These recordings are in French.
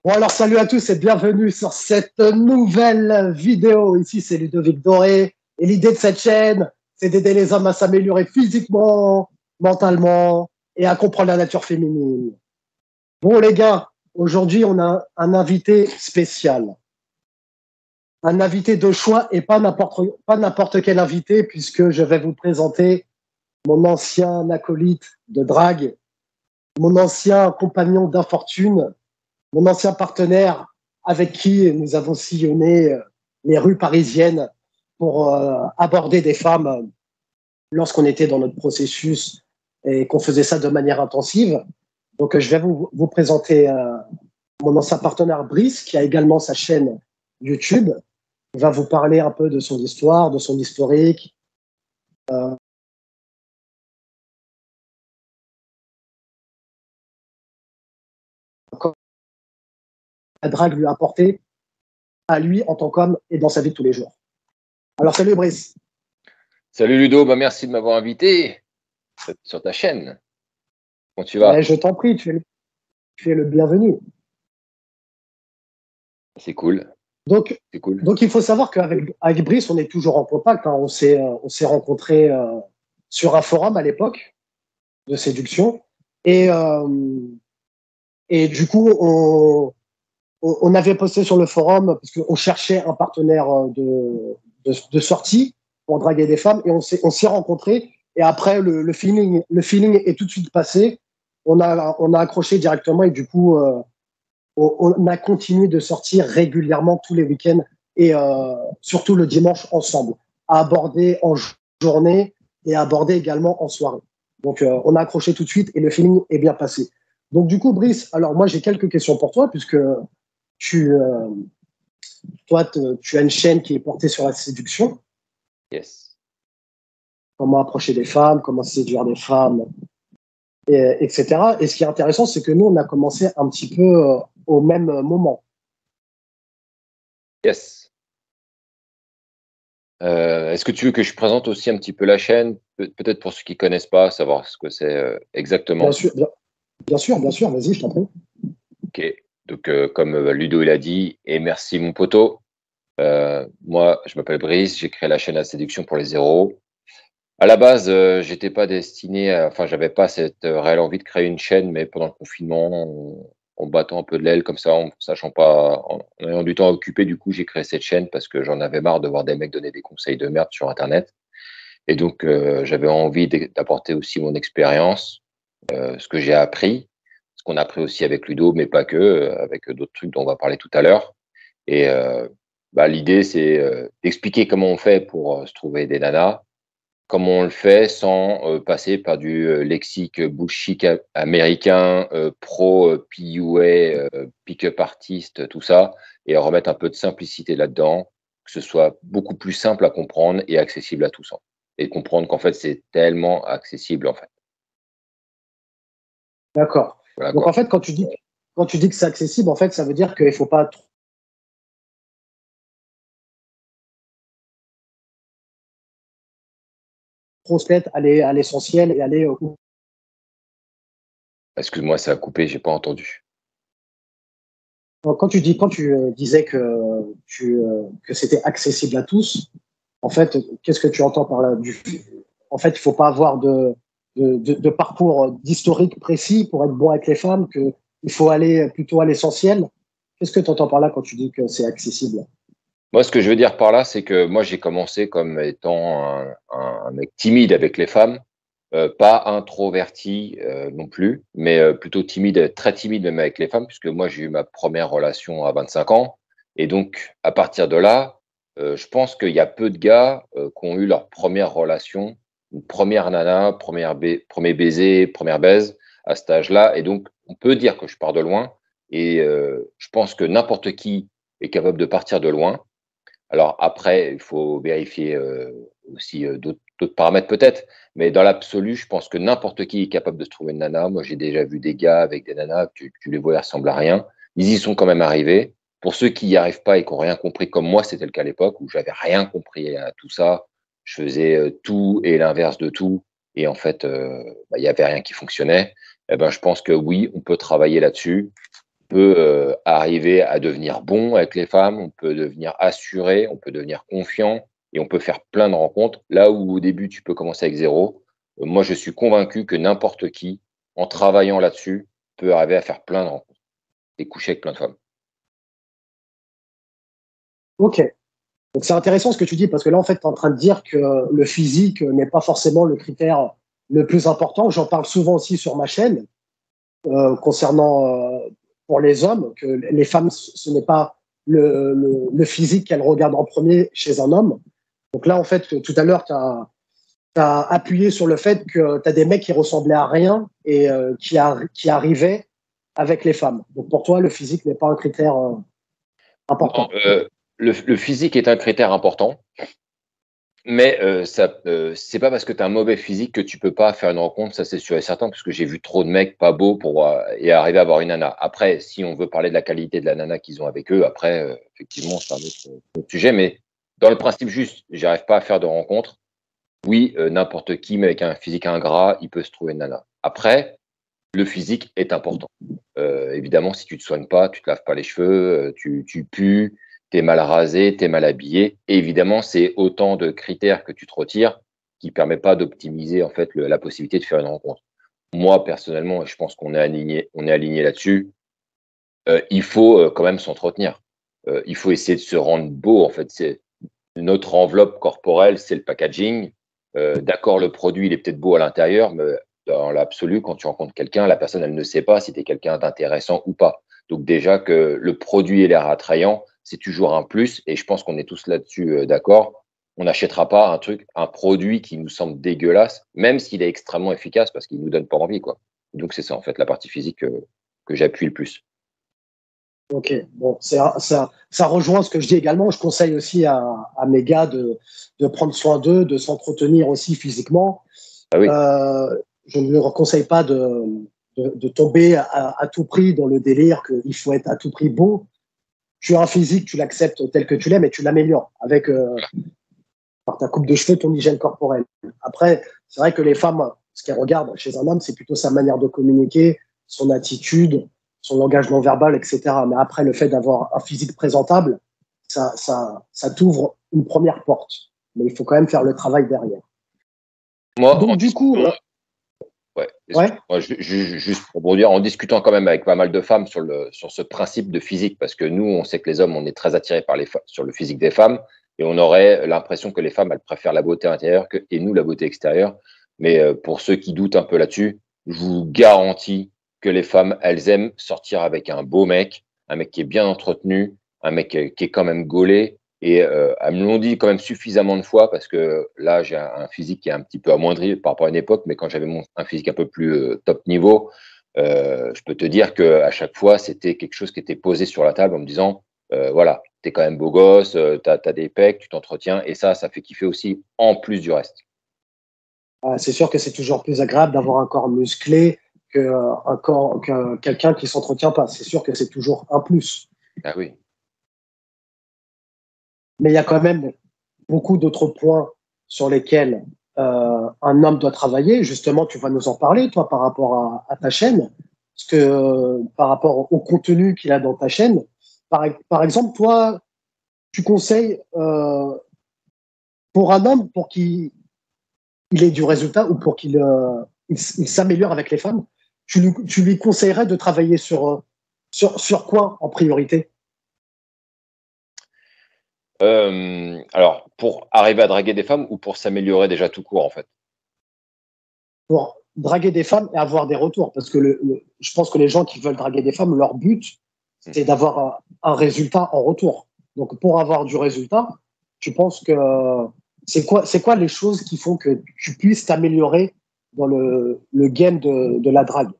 Bon alors salut à tous et bienvenue sur cette nouvelle vidéo. Ici c'est Ludovic Doré et l'idée de cette chaîne c'est d'aider les hommes à s'améliorer physiquement, mentalement et à comprendre la nature féminine. Bon les gars, aujourd'hui on a un invité spécial. Un invité de choix et pas n'importe quel invité puisque je vais vous présenter mon ancien acolyte de drague, mon ancien compagnon d'infortune, mon ancien partenaire avec qui nous avons sillonné les rues parisiennes pour aborder des femmes lorsqu'on était dans notre processus et qu'on faisait ça de manière intensive. Donc, je vais vous présenter mon ancien partenaire Brice, qui a également sa chaîne YouTube. Il va vous parler un peu de son histoire, de son historique. La drague lui a apporté à lui en tant qu'homme et dans sa vie de tous les jours. Alors, salut Brice. Salut Ludo, merci de m'avoir invité sur ta chaîne. Comment tu vas? Je t'en prie, tu es le bienvenu. C'est cool. Donc, il faut savoir qu'avec Brice, on est toujours en contact. Hein. On s'est rencontrés sur un forum à l'époque de séduction. Et du coup, on avait posté sur le forum parce qu'on cherchait un partenaire de sortie pour draguer des femmes. Et on s'est rencontrés. Et après, le feeling est tout de suite passé. On a accroché directement. Et du coup, on a continué de sortir régulièrement tous les week-ends et surtout le dimanche ensemble, à aborder en journée et à aborder également en soirée. Donc, on a accroché tout de suite et le feeling est bien passé. Donc, du coup, Brice, alors moi, j'ai quelques questions pour toi, puisque toi, tu as une chaîne qui est portée sur la séduction. Yes. Comment approcher des femmes, comment séduire des femmes, etc. Et ce qui est intéressant, c'est que nous, on a commencé un petit peu au même moment. Yes. Est-ce que tu veux que je présente aussi un petit peu la chaîne, peut-être pour ceux qui ne connaissent pas, savoir ce que c'est exactement? Bien sûr, vas-y, je t'en prie. Ok, donc comme Ludo il a dit, et merci mon poteau, moi je m'appelle Brice, j'ai créé la chaîne La Séduction pour les zéros. À la base, j'étais pas destiné, enfin, j'avais pas cette réelle envie de créer une chaîne, mais pendant le confinement, en battant un peu de l'aile comme ça, en sachant pas, en ayant du temps à occuper, du coup, j'ai créé cette chaîne parce que j'en avais marre de voir des mecs donner des conseils de merde sur Internet. Et donc, j'avais envie d'apporter aussi mon expérience, ce que j'ai appris, ce qu'on a appris aussi avec Ludo, mais pas que, avec d'autres trucs dont on va parler tout à l'heure. Et l'idée, c'est d'expliquer comment on fait pour se trouver des nanas, comment on le fait sans passer par du lexique bullshit américain, pro PUA, pick-up artist, tout ça, et remettre un peu de simplicité là-dedans, que ce soit beaucoup plus simple à comprendre et accessible à tous. Et comprendre qu'en fait, c'est tellement accessible, en fait. D'accord. Voilà, Donc, quoi. en fait, quand tu dis que c'est accessible, en fait, ça veut dire qu'il ne faut pas trop se mettre, aller à l'essentiel et aller au... Excuse-moi, ça a coupé, j'ai pas entendu. Quand tu disais que c'était accessible à tous, en fait, qu'est-ce que tu entends par là? En fait, il ne faut pas avoir de parcours d'historique précis pour être bon avec les femmes, qu'il faut aller plutôt à l'essentiel. Qu'est-ce que tu entends par là quand tu dis que c'est accessible? Moi, ce que je veux dire par là, c'est que moi, j'ai commencé comme étant un mec timide avec les femmes, pas introverti non plus, mais plutôt timide, très timide même avec les femmes, puisque moi, j'ai eu ma première relation à 25 ans. Et donc, à partir de là, je pense qu'il y a peu de gars qui ont eu leur première relation, une première nana, premier baiser, première baise à cet âge-là. Et donc, on peut dire que je pars de loin. Et je pense que n'importe qui est capable de partir de loin. Alors après, il faut vérifier aussi d'autres paramètres peut-être, mais dans l'absolu, je pense que n'importe qui est capable de se trouver une nana. Moi, j'ai déjà vu des gars avec des nanas, tu les vois, elles ressemblent à rien. Ils y sont quand même arrivés. Pour ceux qui n'y arrivent pas et qui n'ont rien compris, comme moi, c'était le cas à l'époque où j'avais rien compris à tout ça. Je faisais tout et l'inverse de tout. Et en fait, il n'y avait rien qui fonctionnait. Eh ben, je pense que oui, on peut travailler là-dessus. peut arriver à devenir bon avec les femmes, on peut devenir assuré, on peut devenir confiant et on peut faire plein de rencontres. Là où au début, tu peux commencer avec zéro, moi, je suis convaincu que n'importe qui, en travaillant là-dessus, peut arriver à faire plein de rencontres et coucher avec plein de femmes. Ok. Donc c'est intéressant ce que tu dis, parce que là, en fait, tu es en train de dire que le physique n'est pas forcément le critère le plus important. J'en parle souvent aussi sur ma chaîne, concernant pour les hommes, que les femmes, ce n'est pas le physique qu'elles regardent en premier chez un homme. Donc là, en fait, tout à l'heure, tu as appuyé sur le fait que tu as des mecs qui ressemblaient à rien et qui arrivaient avec les femmes. Donc pour toi, le physique n'est pas un critère Non, important. le physique est un critère important, mais c'est pas parce que tu as un mauvais physique que tu peux pas faire une rencontre, ça c'est sûr et certain, parce que j'ai vu trop de mecs pas beaux pour et arriver à avoir une nana. Après, si on veut parler de la qualité de la nana qu'ils ont avec eux, après, effectivement, c'est un autre sujet, mais dans le principe juste, j'arrive pas à faire de rencontre. Oui, n'importe qui, mais avec un physique ingrat, il peut se trouver une nana. Après, le physique est important. Évidemment, si tu te soignes pas, tu te laves pas les cheveux, tu pues, tu es mal rasé, tu es mal habillé. Et évidemment, c'est autant de critères que tu te retires qui ne permettent pas d'optimiser en fait la possibilité de faire une rencontre. Moi, personnellement, et je pense qu'on est aligné là-dessus, il faut quand même s'entretenir. Il faut essayer de se rendre beau. En fait, c'est notre enveloppe corporelle, c'est le packaging. D'accord, le produit, il est peut-être beau à l'intérieur, mais dans l'absolu, quand tu rencontres quelqu'un, la personne, elle ne sait pas si tu es quelqu'un d'intéressant ou pas. Donc déjà que le produit ait l'air attrayant, c'est toujours un plus. Et je pense qu'on est tous là-dessus d'accord. On n'achètera pas un produit qui nous semble dégueulasse, même s'il est extrêmement efficace parce qu'il nous donne pas envie, quoi. Donc c'est ça, en fait, la partie physique que j'appuie le plus. Ok, bon, ça rejoint ce que je dis également. Je conseille aussi à mes gars de prendre soin d'eux, de s'entretenir aussi physiquement. Ah oui, Je ne leur conseille pas de tomber à tout prix dans le délire qu'il faut être à tout prix beau. Tu as un physique, tu l'acceptes tel que tu l'aimes et tu l'améliores avec par ta coupe de cheveux, ton hygiène corporelle. Après, c'est vrai que les femmes, ce qu'elles regardent chez un homme, c'est plutôt sa manière de communiquer, son attitude, son langage non verbal, etc. Mais après, le fait d'avoir un physique présentable, ça t'ouvre une première porte. Mais il faut quand même faire le travail derrière. moi, en Donc, du coup, discutant ouais, ouais, excuse-moi, juste pour rebondir, en discutant quand même avec pas mal de femmes sur ce principe de physique, parce que nous, on sait que les hommes, on est très attirés par sur le physique des femmes, et on aurait l'impression que les femmes, elles préfèrent la beauté intérieure et nous, la beauté extérieure. Mais pour ceux qui doutent un peu là-dessus, je vous garantis que les femmes, elles aiment sortir avec un mec qui est bien entretenu, un mec qui est quand même gaulé, et elles me l'ont dit quand même suffisamment de fois parce que là, j'ai un physique qui est un petit peu amoindri par rapport à une époque, mais quand j'avais un physique un peu plus top niveau, je peux te dire qu'à chaque fois, c'était quelque chose qui était posé sur la table en me disant, voilà, tu es quand même beau gosse, tu as des pecs, tu t'entretiens, et ça fait kiffer aussi en plus du reste. c'est sûr que c'est toujours plus agréable d'avoir un corps musclé que quelqu'un qui s'entretient pas. C'est sûr que c'est toujours un plus. Ah oui. Mais il y a quand même beaucoup d'autres points sur lesquels un homme doit travailler. Justement, tu vas nous en parler, toi, par rapport à ta chaîne, parce que par rapport au contenu qu'il a dans ta chaîne. Par exemple, toi, tu conseilles pour un homme, pour qu'il ait du résultat ou pour qu'il s'améliore avec les femmes, tu lui conseillerais de travailler sur quoi en priorité? Alors, pour arriver à draguer des femmes ou pour s'améliorer déjà tout court, en fait? Pour draguer des femmes et avoir des retours. Parce que je pense que les gens qui veulent draguer des femmes, leur but, c'est d'avoir un résultat en retour. Donc, pour avoir du résultat, tu penses que c'est quoi les choses qui font que tu puisses t'améliorer dans le game de la drague?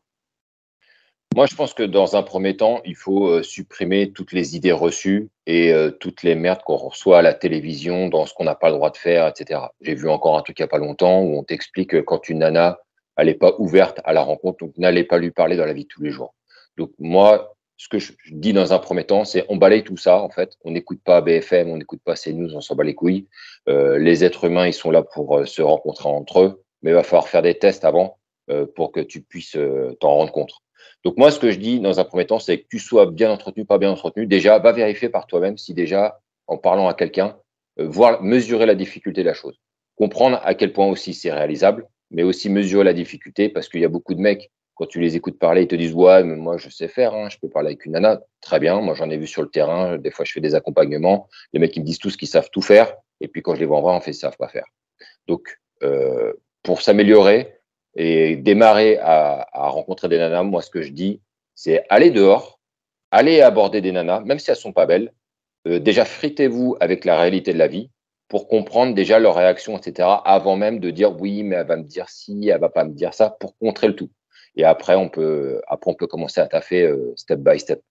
Moi, je pense que dans un premier temps, il faut supprimer toutes les idées reçues et toutes les merdes qu'on reçoit à la télévision dans ce qu'on n'a pas le droit de faire, etc. J'ai vu encore un truc il n'y a pas longtemps où on t'explique que quand une nana, elle n'est pas ouverte à la rencontre, donc n'allez pas lui parler dans la vie de tous les jours. Donc moi, ce que je dis dans un premier temps, c'est on balaye tout ça, en fait. On n'écoute pas BFM, on n'écoute pas CNews, on s'en bat les couilles. Les êtres humains, ils sont là pour se rencontrer entre eux, mais il va falloir faire des tests avant pour que tu puisses t'en rendre compte. Donc moi, ce que je dis dans un premier temps, c'est que tu sois bien entretenu, pas bien entretenu. Déjà, va vérifier par toi-même si déjà, en parlant à quelqu'un, voir, mesurer la difficulté de la chose. Comprendre à quel point aussi c'est réalisable, mais aussi mesurer la difficulté parce qu'il y a beaucoup de mecs, quand tu les écoutes parler, ils te disent ouais, mais moi je sais faire, hein, je peux parler avec une nana. Très bien, moi j'en ai vu sur le terrain, des fois je fais des accompagnements, les mecs ils me disent tous qu'ils savent tout faire, et puis quand je les vois en vrai, en fait, ils savent pas faire. Donc, pour s'améliorer et démarrer à rencontrer des nanas, moi, ce que je dis, c'est aller dehors, aller aborder des nanas, même si elles sont pas belles. Déjà, fritez-vous avec la réalité de la vie pour comprendre déjà leurs réactions, etc., avant même de dire oui, mais elle va me dire ci, elle va pas me dire ça, pour contrer le tout. Et après, on peut commencer à taffer step by step.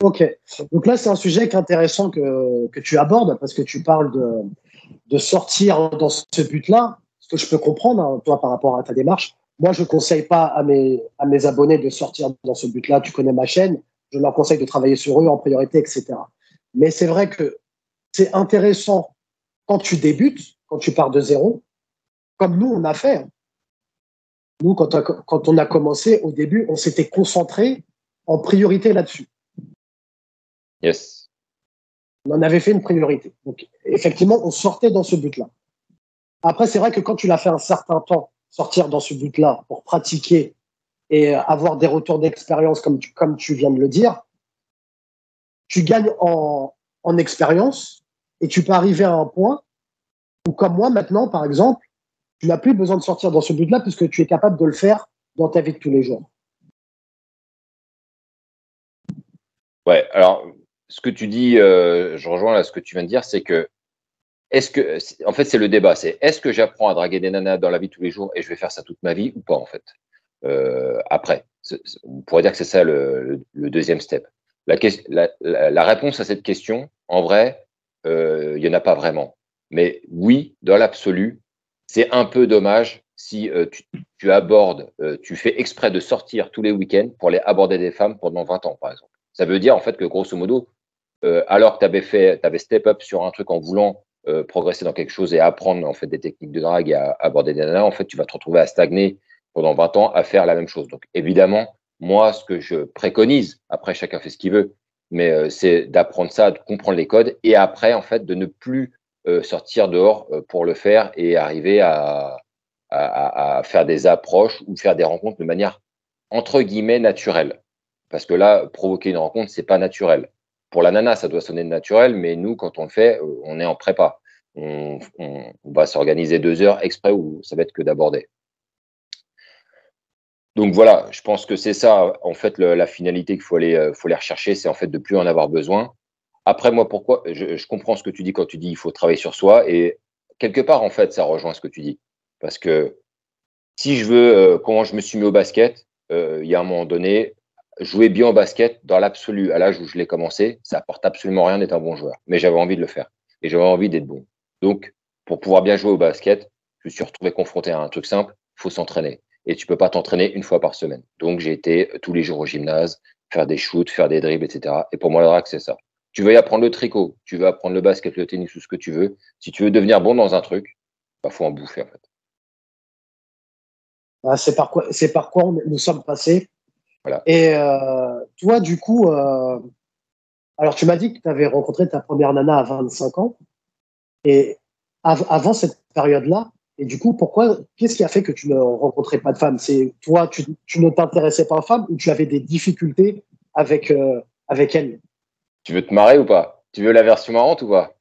Ok. Donc là, c'est un sujet qui est intéressant que tu abordes parce que tu parles de sortir dans ce but-là, ce que je peux comprendre, hein, toi, par rapport à ta démarche. Moi, je ne conseille pas à mes abonnés de sortir dans ce but-là. Tu connais ma chaîne. Je leur conseille de travailler sur eux en priorité, etc. Mais c'est vrai que c'est intéressant quand tu débutes, quand tu pars de zéro, comme nous, on a fait. Nous, quand on a commencé, au début, on s'était concentré en priorité là-dessus. Yes. On en avait fait une priorité. Donc, effectivement, on sortait dans ce but-là. Après, c'est vrai que quand tu l'as fait un certain temps, sortir dans ce but-là pour pratiquer et avoir des retours d'expérience, comme tu viens de le dire, tu gagnes en expérience et tu peux arriver à un point où, comme moi maintenant, par exemple, tu n'as plus besoin de sortir dans ce but-là puisque tu es capable de le faire dans ta vie de tous les jours. Ouais, alors, ce que tu dis, je rejoins là ce que tu viens de dire, c'est que en fait, c'est le débat, c'est est-ce que j'apprends à draguer des nanas dans la vie de tous les jours et je vais faire ça toute ma vie ou pas, en fait. Après, on pourrait dire que c'est ça le deuxième step. La réponse à cette question, en vrai, il n'y en a pas vraiment. Mais oui, dans l'absolu, c'est un peu dommage si tu abordes, tu fais exprès de sortir tous les week-ends pour aller aborder des femmes pendant 20 ans, par exemple. Ça veut dire, en fait, que grosso modo, alors que tu avais step up sur un truc en voulant progresser dans quelque chose et apprendre en fait des techniques de drague et à aborder des nanas, en fait, tu vas te retrouver à stagner pendant 20 ans à faire la même chose. Donc, évidemment, moi, ce que je préconise, après, chacun fait ce qu'il veut, mais c'est d'apprendre ça, de comprendre les codes et après, en fait, de ne plus sortir dehors pour le faire et arriver à faire des approches ou faire des rencontres de manière entre guillemets naturelle. Parce que là, provoquer une rencontre, c'est pas naturel. Pour la nana, ça doit sonner naturel, mais nous, quand on le fait, on est en prépa. On va s'organiser 2 heures exprès où ça va être que d'aborder. Donc voilà, je pense que c'est ça, en fait, la finalité qu'il faut aller rechercher, c'est en fait de plus en avoir besoin. Après, moi, pourquoi je comprends ce que tu dis quand tu dis il faut travailler sur soi et quelque part, en fait, ça rejoint ce que tu dis. Parce que si je veux, quand je me suis mis au basket, il y a un moment donné, jouer bien au basket, dans l'absolu, à l'âge où je l'ai commencé, ça apporte absolument rien d'être un bon joueur. Mais j'avais envie de le faire et j'avais envie d'être bon. Donc, pour pouvoir bien jouer au basket, je me suis retrouvé confronté à un truc simple, il faut s'entraîner. Et tu peux pas t'entraîner une fois par semaine. Donc, j'ai été tous les jours au gymnase, faire des shoots, faire des dribbles, etc. Et pour moi, le drague, c'est ça. Tu veux y apprendre le tricot, tu veux apprendre le basket, le tennis ou ce que tu veux. Si tu veux devenir bon dans un truc, bah, faut en bouffer, en fait. C'est par quoi nous sommes passés. Voilà. Et toi, du coup, alors tu m'as dit que tu avais rencontré ta première nana à 25 ans. Et avant cette période-là, et du coup, qu'est-ce qui a fait que tu ne rencontrais pas de femmes? C'est toi, tu ne t'intéressais pas aux femmes ou tu avais des difficultés avec elles? Tu veux te marrer ou pas? Tu veux la version marrante ou pas?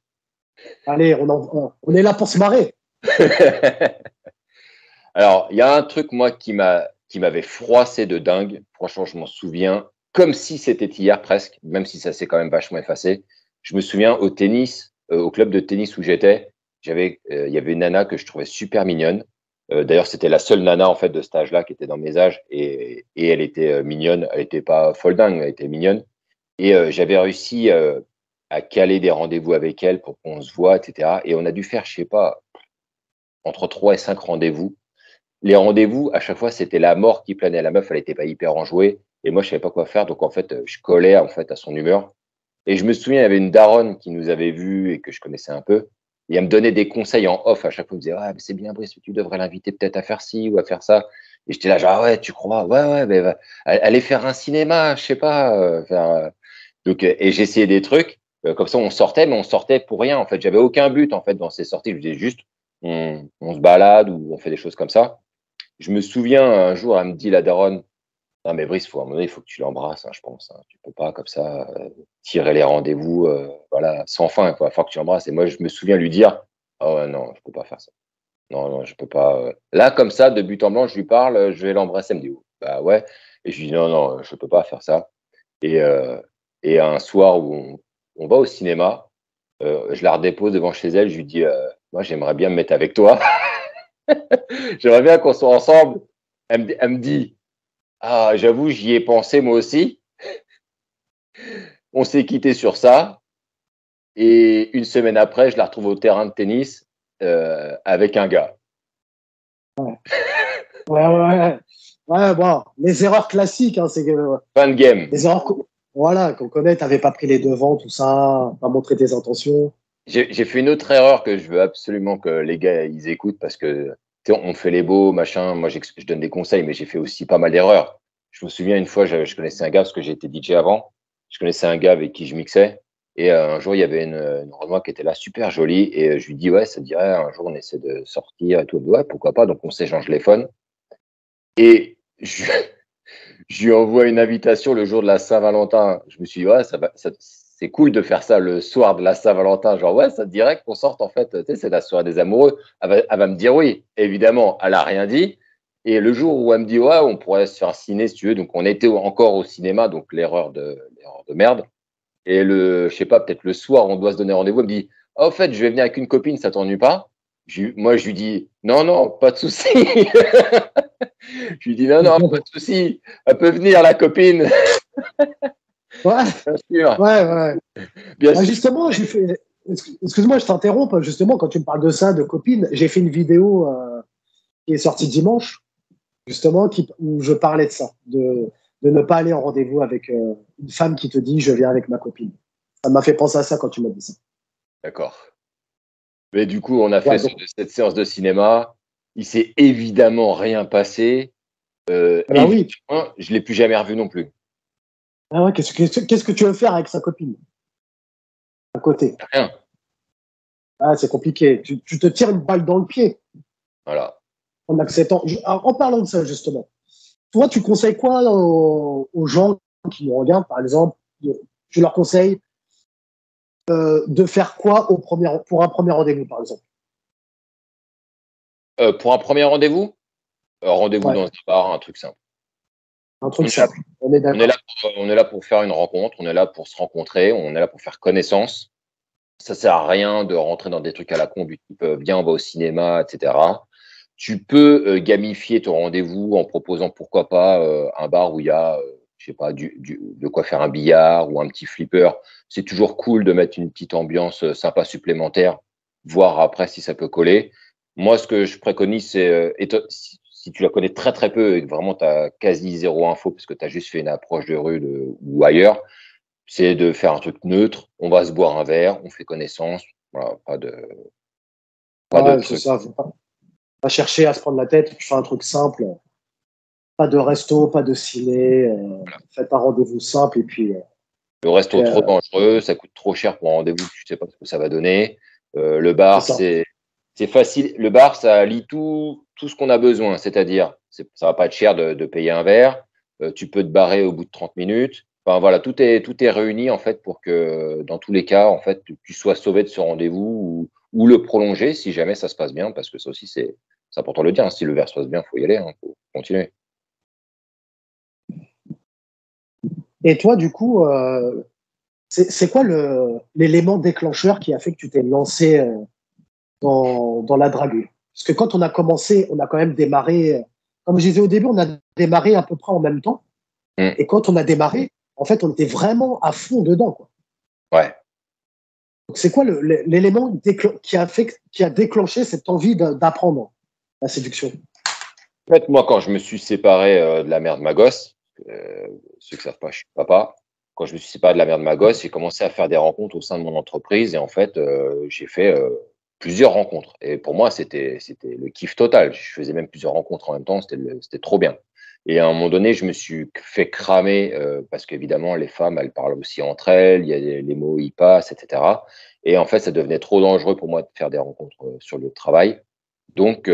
Allez, on est là pour se marrer. Alors, il y a un truc, moi, qui m'avait froissé de dingue. Franchement, je m'en souviens comme si c'était hier presque, même si ça s'est quand même vachement effacé. Je me souviens au tennis, au club de tennis où j'étais, il y avait une nana que je trouvais super mignonne. D'ailleurs, c'était la seule nana en fait de cet âge-là qui était dans mes âges et elle était mignonne. Elle était pas folle dingue, elle était mignonne. Et j'avais réussi à caler des rendez-vous avec elle pour qu'on se voit, etc. Et on a dû faire, je sais pas, entre 3 et 5 rendez-vous. Les rendez-vous, à chaque fois, c'était la mort qui planait. La meuf, elle était pas hyper enjouée. Et moi, je savais pas quoi faire. Donc, en fait, je collais, en fait, à son humeur. Et je me souviens, il y avait une daronne qui nous avait vus et que je connaissais un peu. Et elle me donnait des conseils en off à chaque fois. Elle me disait, ouais, mais c'est bien, Brice, tu devrais l'inviter peut-être à faire ci ou à faire ça. Et j'étais là, genre, ah ouais, tu crois? Ouais, ouais, mais aller faire un cinéma, je sais pas. Donc, et j'essayais des trucs. Comme ça, on sortait, mais on sortait pour rien. En fait, j'avais aucun but en fait dans ces sorties. Je disais juste, on se balade ou on fait des choses comme ça. Je me souviens un jour, elle me dit la daronne, non mais Brice, à un moment donné, il faut que tu l'embrasses, hein, je pense. Hein. Tu peux pas comme ça tirer les rendez-vous, voilà, sans fin. Il faut que tu l'embrasses. Et moi, je me souviens lui dire, oh ouais, non, je peux pas faire ça. Non, non, je peux pas. Là, comme ça, de but en blanc, je lui parle, je vais l'embrasser. Elle me dit, oh, bah ouais. Et je lui dis, non, non, je peux pas faire ça. Et, euh, et un soir où on va au cinéma, je la redépose devant chez elle, je lui dis, moi, j'aimerais bien me mettre avec toi. J'aimerais bien qu'on soit ensemble. Elle me dit, ah, j'avoue, j'y ai pensé moi aussi. On s'est quitté sur ça. Et une semaine après, je la retrouve au terrain de tennis avec un gars. Ouais, ouais. Ouais, bon, les erreurs classiques, hein, c'est que Fin de game. les erreurs voilà, qu'on connaît, t'avais pas pris les devants, tout ça, pas montré tes intentions. J'ai fait une autre erreur que je veux absolument que les gars ils écoutent parce que on fait les beaux, machin. Moi, je donne des conseils, mais j'ai fait aussi pas mal d'erreurs. Je me souviens une fois, je connaissais un gars parce que j'ai été DJ avant. Je connaissais un gars avec qui je mixais. Et un jour, il y avait une Renoir qui était là, super jolie. Et je lui dis, ouais, ça te dirait, un jour, on essaie de sortir et tout. Ouais, pourquoi pas. Donc, on s'échange les phones. Et je lui envoie une invitation le jour de la Saint-Valentin. Je me suis dit, ouais, c'est cool de faire ça le soir de la Saint-Valentin. Genre, ouais, ça te dirait qu'on sorte, en fait, tu sais, c'est la soirée des amoureux. Elle va me dire oui. Évidemment, elle a rien dit. Et le jour où elle me dit, ouais, on pourrait se faire un ciné si tu veux. Donc, on était encore au cinéma, donc l'erreur de merde. Et je sais pas, peut-être le soir, on doit se donner rendez-vous. Elle me dit, oh, en fait, je vais venir avec une copine, ça t'ennuie pas? Moi, je lui dis, non, non, pas de souci. Je lui dis, non, non, pas de souci. Elle peut venir, la copine. Ouais, Bien sûr. ouais, ouais. Bien Bah, sûr. justement, excuse-moi, je t'interromps. Justement, quand tu me parles de ça, de copine, j'ai fait une vidéo qui est sortie dimanche, justement, où je parlais de ça, de ne pas aller en rendez-vous avec une femme qui te dit je viens avec ma copine. Ça m'a fait penser à ça quand tu m'as dit ça. D'accord. Mais du coup, on a fait Ouais, donc, cette séance de cinéma. Il s'est évidemment rien passé. bah oui. Évidemment, je l'ai plus jamais revu non plus. Ah ouais, qu'est-ce que tu veux faire avec sa copine à côté? Rien. Ah, c'est compliqué. Tu te tires une balle dans le pied Voilà. en acceptant. En parlant de ça, justement, toi, tu conseilles quoi aux gens qui nous regardent, par exemple? Tu leur conseilles de faire quoi pour un premier rendez-vous, par exemple? Pour un premier rendez-vous, rendez-vous Ouais, dans un bar, un truc simple. un On truc est là, simple. On est on est d'accord. là on est là pour faire une rencontre, on est là pour se rencontrer, on est là pour faire connaissance. Ça sert à rien de rentrer dans des trucs à la con du type viens, on va au cinéma, etc. Tu peux gamifier ton rendez-vous en proposant pourquoi pas un bar où il y a, je sais pas, de quoi faire un billard ou un petit flipper. C'est toujours cool de mettre une petite ambiance sympa supplémentaire, voir après si ça peut coller. Moi, ce que je préconise, c'est, si tu la connais très très peu et que vraiment tu as quasi zéro info parce que tu as juste fait une approche de rue ou ailleurs, c'est de faire un truc neutre. On va se boire un verre, on fait connaissance. Voilà, pas de Ouais, c'est truc. ça. Faut pas chercher à se prendre la tête. Tu fais un truc simple. Pas de resto, pas de ciné. Faites un rendez-vous simple et puis. Le resto trop Euh, dangereux, ça coûte trop cher pour un rendez-vous, tu sais pas ce que ça va donner. Le c'est bar, ça. c'est facile. Le bar, ça lie tout ce qu'on a besoin. C'est-à-dire, ça va pas être cher de payer un verre. Tu peux te barrer au bout de 30 minutes. Enfin voilà, tout est réuni en fait pour que dans tous les cas, en fait, tu sois sauvé de ce rendez-vous ou le prolonger si jamais ça se passe bien, parce que ça aussi c'est important de le dire. Hein. Si le verre se passe bien, faut y aller, faut continuer. Et toi, du coup, c'est quoi l'élément déclencheur qui a fait que tu t'es lancé dans la drague? Parce que quand on a commencé, on a quand même démarré, comme je disais au début, on a démarré à peu près en même temps. Mm. Et quand on a démarré, en fait, on était vraiment à fond dedans, quoi. Ouais. Donc, c'est quoi l'élément qui a déclenché cette envie d'apprendre la séduction? En fait, moi, quand je me suis séparé de la mère de ma gosse, ceux qui savent pas, je suis papa. Quand je me suis séparé de la mère de ma gosse, j'ai commencé à faire des rencontres au sein de mon entreprise et en fait, j'ai fait plusieurs rencontres. Et pour moi, c'était le kiff total. Je faisais même plusieurs rencontres en même temps, c'était trop bien. Et à un moment donné, je me suis fait cramer parce qu'évidemment, les femmes, elles parlent aussi entre elles, il y a les mots, ils passent, etc. Et en fait, ça devenait trop dangereux pour moi de faire des rencontres sur le lieu de travail. Donc,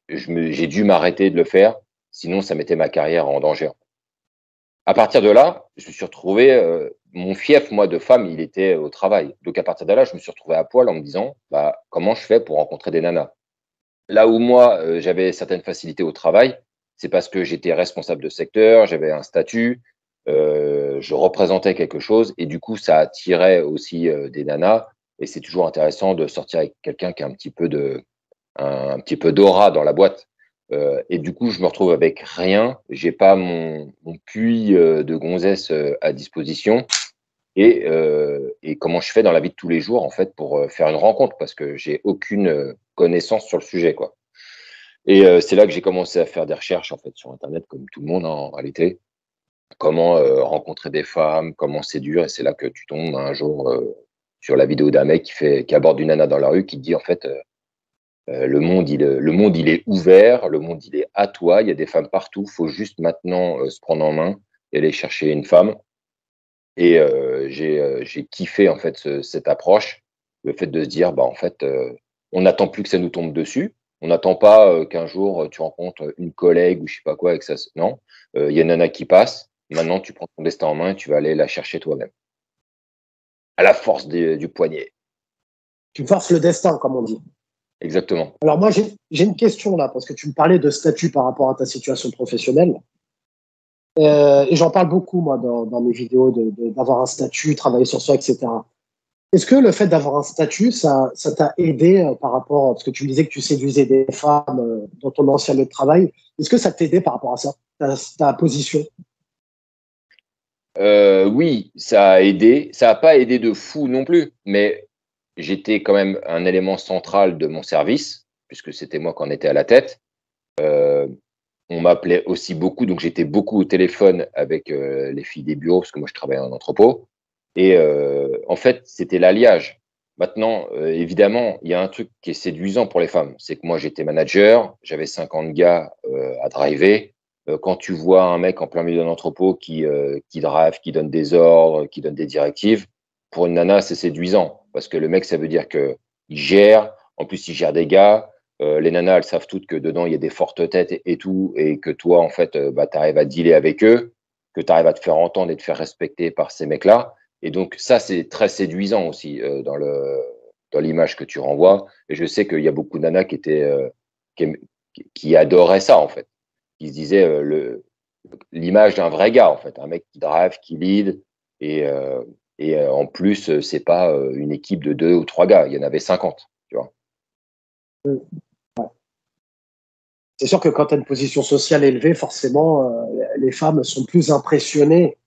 j'ai dû m'arrêter de le faire, sinon ça mettait ma carrière en danger. À partir de là, je me suis retrouvé, mon fief, moi, de femme, il était au travail. Donc, à partir de là, je me suis retrouvé à poil en me disant, bah, comment je fais pour rencontrer des nanas? Là où moi, j'avais certaines facilités au travail, c'est parce que j'étais responsable de secteur, j'avais un statut, je représentais quelque chose et du coup, ça attirait aussi des nanas. Et c'est toujours intéressant de sortir avec quelqu'un qui a un petit peu d'aura dans la boîte. Et du coup, je me retrouve avec rien. J'ai pas mon puits de gonzesse à disposition. Et comment je fais dans la vie de tous les jours, en fait, pour faire une rencontre, parce que j'ai aucune connaissance sur le sujet, quoi. Et c'est là que j'ai commencé à faire des recherches, en fait, sur Internet, comme tout le monde, hein, en réalité. Comment rencontrer des femmes, comment séduire. Et c'est là que tu tombes un jour sur la vidéo d'un mec qui aborde une nana dans la rue, qui te dit, en fait, le monde, il est ouvert, le monde, il est à toi. Il y a des femmes partout. Il faut juste maintenant se prendre en main et aller chercher une femme. Et j'ai kiffé en fait cette approche, le fait de se dire, bah, en fait, on n'attend plus que ça nous tombe dessus. On n'attend pas qu'un jour tu rencontres une collègue ou je sais pas quoi et que ça. Non, il y a une nana qui passe. Maintenant, tu prends ton destin en main et tu vas aller la chercher toi-même. À la force du poignet. Tu forces le destin, comme on dit. Exactement. Alors moi, j'ai une question là, parce que tu me parlais de statut par rapport à ta situation professionnelle. Et j'en parle beaucoup, moi, dans mes vidéos, d'avoir un statut, travailler sur soi, etc. Est-ce que le fait d'avoir un statut, ça t'a aidé par rapport, parce que tu me disais que tu séduisais des femmes dans ton ancien lieu de travail, est-ce que ça t'a aidé par rapport à ça, ta position? Oui, ça a aidé. Ça n'a pas aidé de fou non plus, mais j'étais quand même un élément central de mon service, puisque c'était moi qui en étais à la tête. Euh, on m'appelait aussi beaucoup, donc j'étais beaucoup au téléphone avec les filles des bureaux, parce que moi je travaillais en entrepôt. Et en fait, c'était l'alliage. Maintenant, évidemment, il y a un truc qui est séduisant pour les femmes, c'est que moi j'étais manager, j'avais 50 gars à driver. Quand tu vois un mec en plein milieu d'un entrepôt qui drive, qui donne des ordres, qui donne des directives, pour une nana, c'est séduisant, parce que le mec, ça veut dire qu'il gère, en plus il gère des gars, les nanas, elles savent toutes que dedans, il y a des fortes têtes et tout, et que toi, en fait, bah, tu arrives à dealer avec eux, que tu arrives à te faire entendre et te faire respecter par ces mecs-là. Et donc, ça, c'est très séduisant aussi dans l'image que tu renvoies. Et je sais qu'il y a beaucoup de nanas qui adoraient ça, en fait. Qui se disaient l'image d'un vrai gars, en fait. Un mec qui drive, qui lead. Et, en plus, c'est pas une équipe de 2 ou 3 gars. Il y en avait 50, tu vois. C'est sûr que quand tu as une position sociale élevée, forcément, les femmes sont plus impressionnées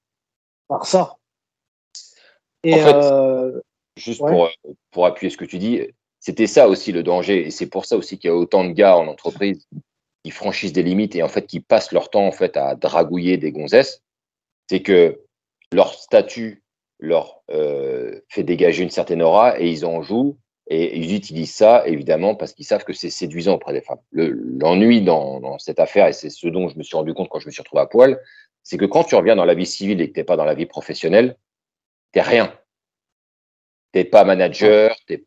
par ça. En Et fait, juste ouais, pour appuyer ce que tu dis, c'était ça aussi le danger. Et c'est pour ça aussi qu'il y a autant de gars en entreprise qui franchissent des limites et en fait qui passent leur temps en fait à dragouiller des gonzesses. C'est que leur statut leur fait dégager une certaine aura et ils en jouent et ils utilisent ça évidemment parce qu'ils savent que c'est séduisant auprès des femmes. L'ennui dans cette affaire, et c'est ce dont je me suis rendu compte quand je me suis retrouvé à poil, c'est que quand tu reviens dans la vie civile et que tu n'es pas dans la vie professionnelle, tu n'es rien. T'es pas manager, t'es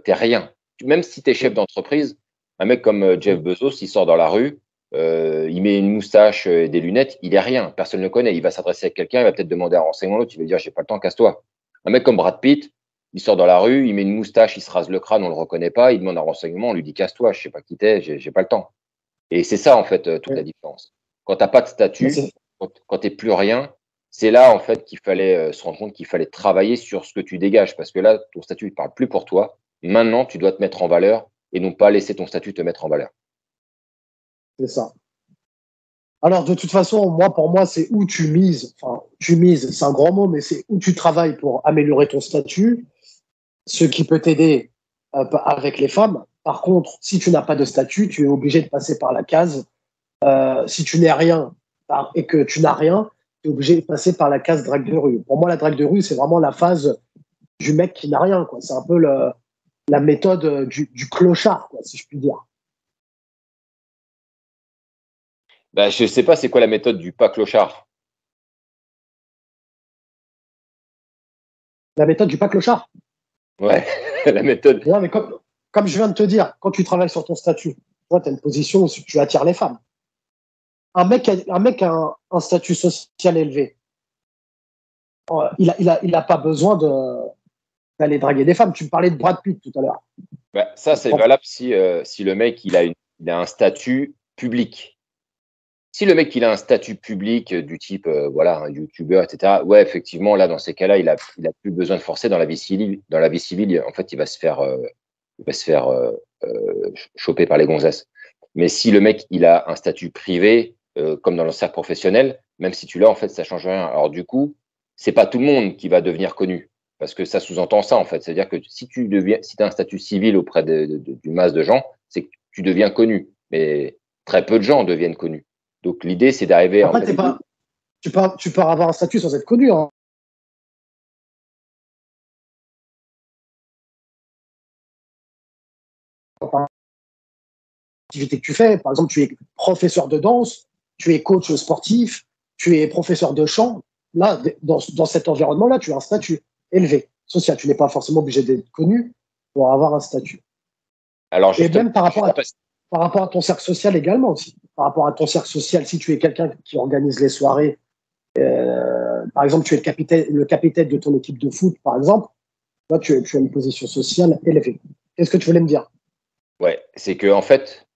rien. Même si tu es chef d'entreprise, un mec comme Jeff Bezos, il sort dans la rue, il met une moustache et des lunettes, il est rien, personne ne le connaît. Il va s'adresser à quelqu'un, il va peut-être demander un renseignement, l'autre il va dire j'ai pas le temps, casse-toi. Un mec comme Brad Pitt, il sort dans la rue, il met une moustache, il se rase le crâne, on le reconnaît pas, il demande un renseignement, on lui dit casse-toi, je sais pas qui t'es, j'ai pas le temps. Et c'est ça en fait toute la différence. Quand t'as pas de statut, quand t'es plus rien, c'est là en fait qu'il fallait se rendre compte qu'il fallait travailler sur ce que tu dégages parce que là ton statut ne parle plus pour toi. Maintenant tu dois te mettre en valeur et non pas laisser ton statut te mettre en valeur. c'est ça. Alors, de toute façon, pour moi, c'est où tu mises. Enfin, tu mises, c'est un grand mot, mais c'est où tu travailles pour améliorer ton statut, ce qui peut t'aider avec les femmes. Par contre, si tu n'as pas de statut, tu es obligé de passer par la case. Si tu n'es rien et que tu n'as rien, tu es obligé de passer par la case drague de rue. Pour moi, la drague de rue, c'est vraiment la phase du mec qui n'a rien, quoi. C'est un peu la méthode du clochard, quoi, si je puis dire. Bah, je sais pas c'est quoi la méthode du pas clochard. La méthode du pas clochard. Ouais, la méthode. Non, mais comme je viens de te dire, quand tu travailles sur ton statut, toi, tu as une position où tu attires les femmes. Un mec a un statut social élevé. Il a pas besoin d'aller draguer des femmes. Tu me parlais de Brad Pitt tout à l'heure. Bah, ça, c'est valable si le mec il a un statut public. Si le mec il a un statut public du type voilà un youtubeur, etc. Ouais, effectivement, là dans ces cas-là, il a plus besoin de forcer dans la vie civile. Dans la vie civile, en fait, il va se faire choper par les gonzesses. Mais si le mec il a un statut privé, comme dans le cercle professionnel, même si tu l'as, en fait, ça change rien. Alors du coup, c'est pas tout le monde qui va devenir connu, parce que ça sous-entend ça, en fait. C'est-à-dire que si tu as un statut civil auprès d'une masse de gens, c'est que tu deviens connu. Mais très peu de gens deviennent connus. Donc l'idée, c'est d'arriver. Après, tu peux avoir un statut sans être connu. Hein. L'activité que tu fais, par exemple, tu es professeur de danse, tu es coach sportif, tu es professeur de chant. Là, dans cet environnement-là, tu as un statut élevé, social. Tu n'es pas forcément obligé d'être connu pour avoir un statut. Alors, et même par rapport à ton cercle social également aussi. Par rapport à ton cercle social, si tu es quelqu'un qui organise les soirées, par exemple, tu es le capitaine de ton équipe de foot, par exemple, là, tu as une position sociale élevée. Qu'est-ce que tu voulais me dire? Ouais, c'est que en fait,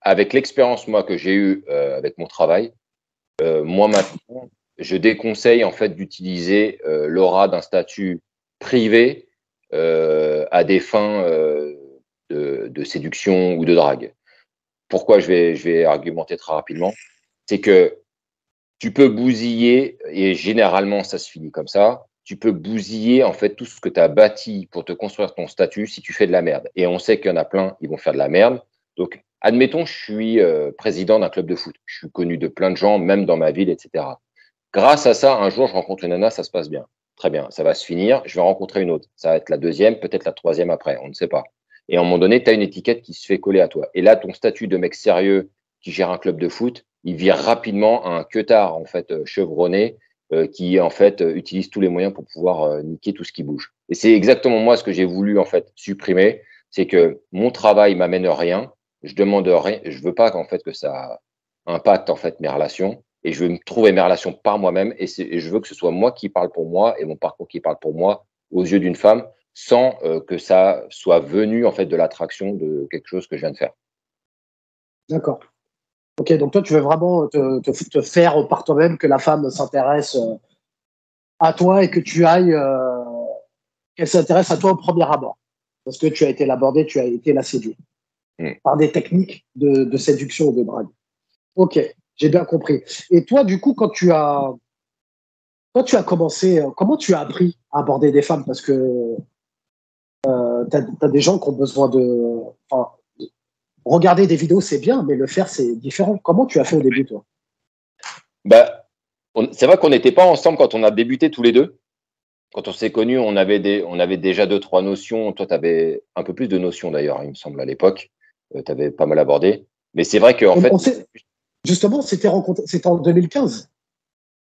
avec l'expérience moi que j'ai eue avec mon travail, moi maintenant, je déconseille en fait d'utiliser l'aura d'un statut privé à des fins de séduction ou de drague. Pourquoi je vais argumenter très rapidement, c'est que tu peux bousiller, et généralement ça se finit comme ça, tu peux bousiller en fait tout ce que tu as bâti pour te construire ton statut si tu fais de la merde. Et on sait qu'il y en a plein, ils vont faire de la merde. Donc, admettons, je suis président d'un club de foot. Je suis connu de plein de gens, même dans ma ville, etc. Grâce à ça, un jour, je rencontre une nana, ça se passe bien. Très bien, ça va se finir, je vais rencontrer une autre. Ça va être la deuxième, peut-être la troisième après, on ne sait pas. Et à un moment donné, tu as une étiquette qui se fait coller à toi. Et là, ton statut de mec sérieux qui gère un club de foot, il vire rapidement à un queutard en fait chevronné qui en fait utilise tous les moyens pour pouvoir niquer tout ce qui bouge. Et c'est exactement moi ce que j'ai voulu en fait supprimer, c'est que mon travail m'amène rien, je demande rien, je veux pas qu'en fait que ça impacte en fait mes relations et je veux me trouver mes relations par moi-même et je veux que ce soit moi qui parle pour moi et mon parcours qui parle pour moi aux yeux d'une femme sans que ça soit venu en fait de l'attraction de quelque chose que je viens de faire. D'accord. Ok, donc toi, tu veux vraiment te faire par toi-même que la femme s'intéresse à toi et que tu ailles, qu'elle s'intéresse à toi au premier abord. Parce que tu as été l'abordé, tu as été la séduire. Par des techniques de séduction ou de drague. Ok, j'ai bien compris. Et toi, du coup, quand tu as commencé, comment tu as appris à aborder des femmes? Parce que tu as des gens qui ont besoin de. Enfin, regarder des vidéos, c'est bien, mais le faire, c'est différent. Comment tu as fait au début, toi? Bah, c'est vrai qu'on n'était pas ensemble quand on a débuté tous les deux. Quand on s'est connus, on avait déjà deux, trois notions. Toi, tu avais un peu plus de notions d'ailleurs, il me semble, à l'époque. Tu avais pas mal abordé. Mais c'est vrai qu'en fait. Justement, c'était en 2015.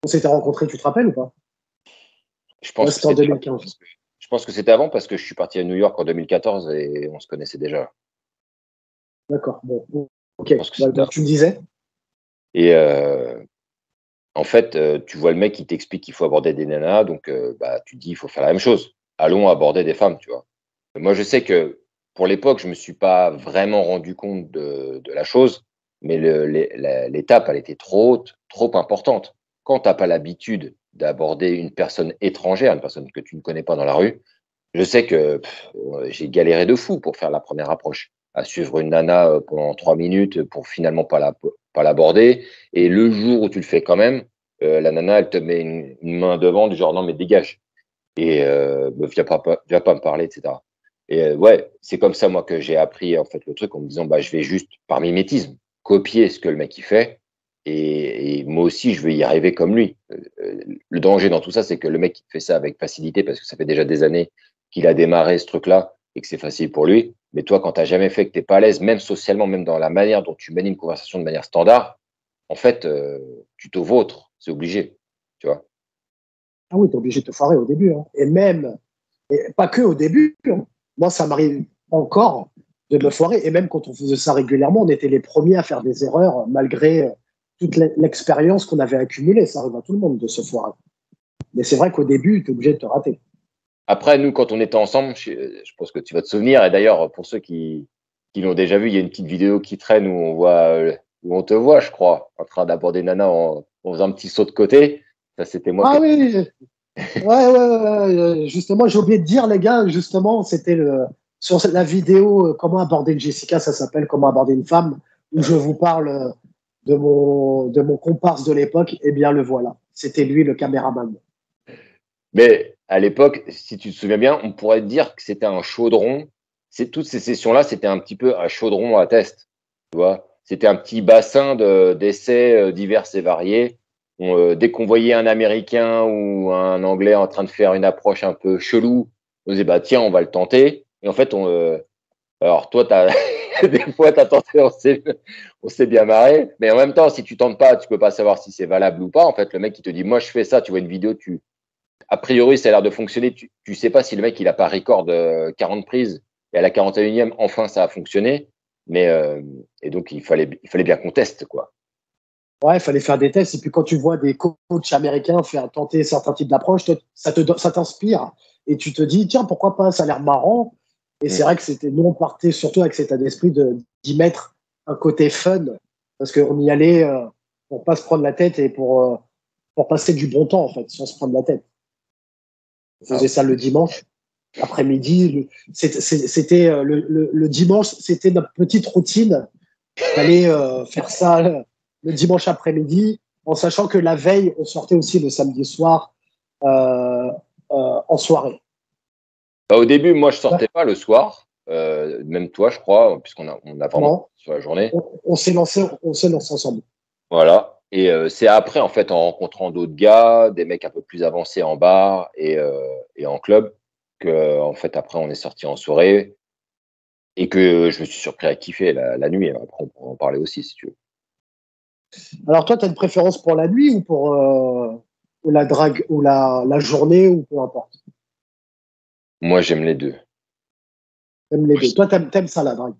On s'était rencontrés, tu te rappelles ou pas? Je pense c'était en 2015. Je pense que c'était avant parce que je suis parti à New York en 2014 et on se connaissait déjà. D'accord. Bon, ok. Donc, tu me disais? Et en fait, tu vois le mec qui t'explique qu'il faut aborder des nanas, donc bah, tu te dis il faut faire la même chose. Allons aborder des femmes, tu vois. Moi, je sais que pour l'époque, je me suis pas vraiment rendu compte de la chose, mais l'étape, elle était trop haute, trop importante. Quand tu n'as pas l'habitude d'aborder une personne étrangère, une personne que tu ne connais pas dans la rue, je sais que j'ai galéré de fou pour faire la première approche, à suivre une nana pendant 3 minutes pour finalement pas l'aborder. Et le jour où tu le fais quand même, la nana, elle te met une main devant, du genre non, mais dégage. Et viens pas me parler, etc. Et ouais, c'est comme ça, moi, que j'ai appris en fait le truc en me disant, bah, je vais juste, par mimétisme, copier ce que le mec il fait. Et moi aussi, je vais y arriver comme lui. Le danger dans tout ça, c'est que le mec il fait ça avec facilité parce que ça fait déjà des années qu'il a démarré ce truc-là et que c'est facile pour lui. Mais toi, quand tu n'as jamais fait, que tu n'es pas à l'aise, même socialement, même dans la manière dont tu manies une conversation de manière standard, en fait, tu te vautres, c'est obligé, tu vois. Ah oui, tu es obligé de te foirer au début. Hein. Et même, et pas que au début. Hein. Moi, ça m'arrive encore de me foirer. Et même quand on faisait ça régulièrement, on était les premiers à faire des erreurs malgré toute l'expérience qu'on avait accumulée. Ça arrive à tout le monde de se foirer. Mais c'est vrai qu'au début, tu es obligé de te rater. Après, nous, quand on était ensemble, je pense que tu vas te souvenir, et d'ailleurs, pour ceux qui l'ont déjà vu, il y a une petite vidéo qui traîne où on voit, où on te voit, je crois, en train d'aborder Nana en faisant un petit saut de côté. Ça, c'était moi qui. Ah oui, ouais. Justement, j'ai oublié de dire, les gars, justement, c'était sur la vidéo Comment aborder une Jessica, ça s'appelle Comment aborder une femme, où je vous parle de mon comparse de l'époque. Eh bien, le voilà. C'était lui, le caméraman. Mais à l'époque, si tu te souviens bien, on pourrait dire que c'était un chaudron. Toutes ces sessions-là, c'était un petit peu un chaudron à test. Tu vois, c'était un petit bassin d'essais divers et variés. Dès qu'on voyait un Américain ou un Anglais en train de faire une approche un peu chelou, on disait bah tiens, on va le tenter. Et en fait, alors toi, des fois, tu as tenté, on s'est bien marré. Mais en même temps, si tu tentes pas, tu peux pas savoir si c'est valable ou pas. En fait, le mec qui te dit moi je fais ça, tu vois une vidéo, a priori, ça a l'air de fonctionner. Tu sais pas si le mec, il a pas record 40 prises et à la 41e, enfin, ça a fonctionné. Mais, et donc, il fallait bien qu'on teste, quoi. Ouais, il fallait faire des tests. Et puis, quand tu vois des coachs américains faire tenter certains types d'approches, ça t'inspire. Et tu te dis, tiens, pourquoi pas, ça a l'air marrant. Et c'est vrai que nous, on partait surtout avec cet état d'esprit d'y mettre un côté fun. Parce qu'on y allait pour pas se prendre la tête et pour passer du bon temps, en fait, sans se prendre la tête. On faisait ça le dimanche après-midi. C'était le dimanche, c'était notre petite routine. Il fallait faire ça le dimanche après-midi, en sachant que la veille, on sortait aussi le samedi soir en soirée. Bah, au début, moi, je sortais pas le soir. Même toi, je crois, puisqu'on a vraiment Non, sur la journée. on s'est lancé ensemble. Voilà. Et c'est après, en fait, en rencontrant d'autres gars, des mecs un peu plus avancés en bar et en club, que, en fait, après, on est sorti en soirée et que je me suis surpris à kiffer la nuit. Après, on pourra en parler aussi, si tu veux. Alors toi, tu as une préférence pour la nuit ou pour ou la drague ou la journée ou peu importe. Moi, j'aime les deux. T'aimes les deux. Toi, t'aimes ça la drague.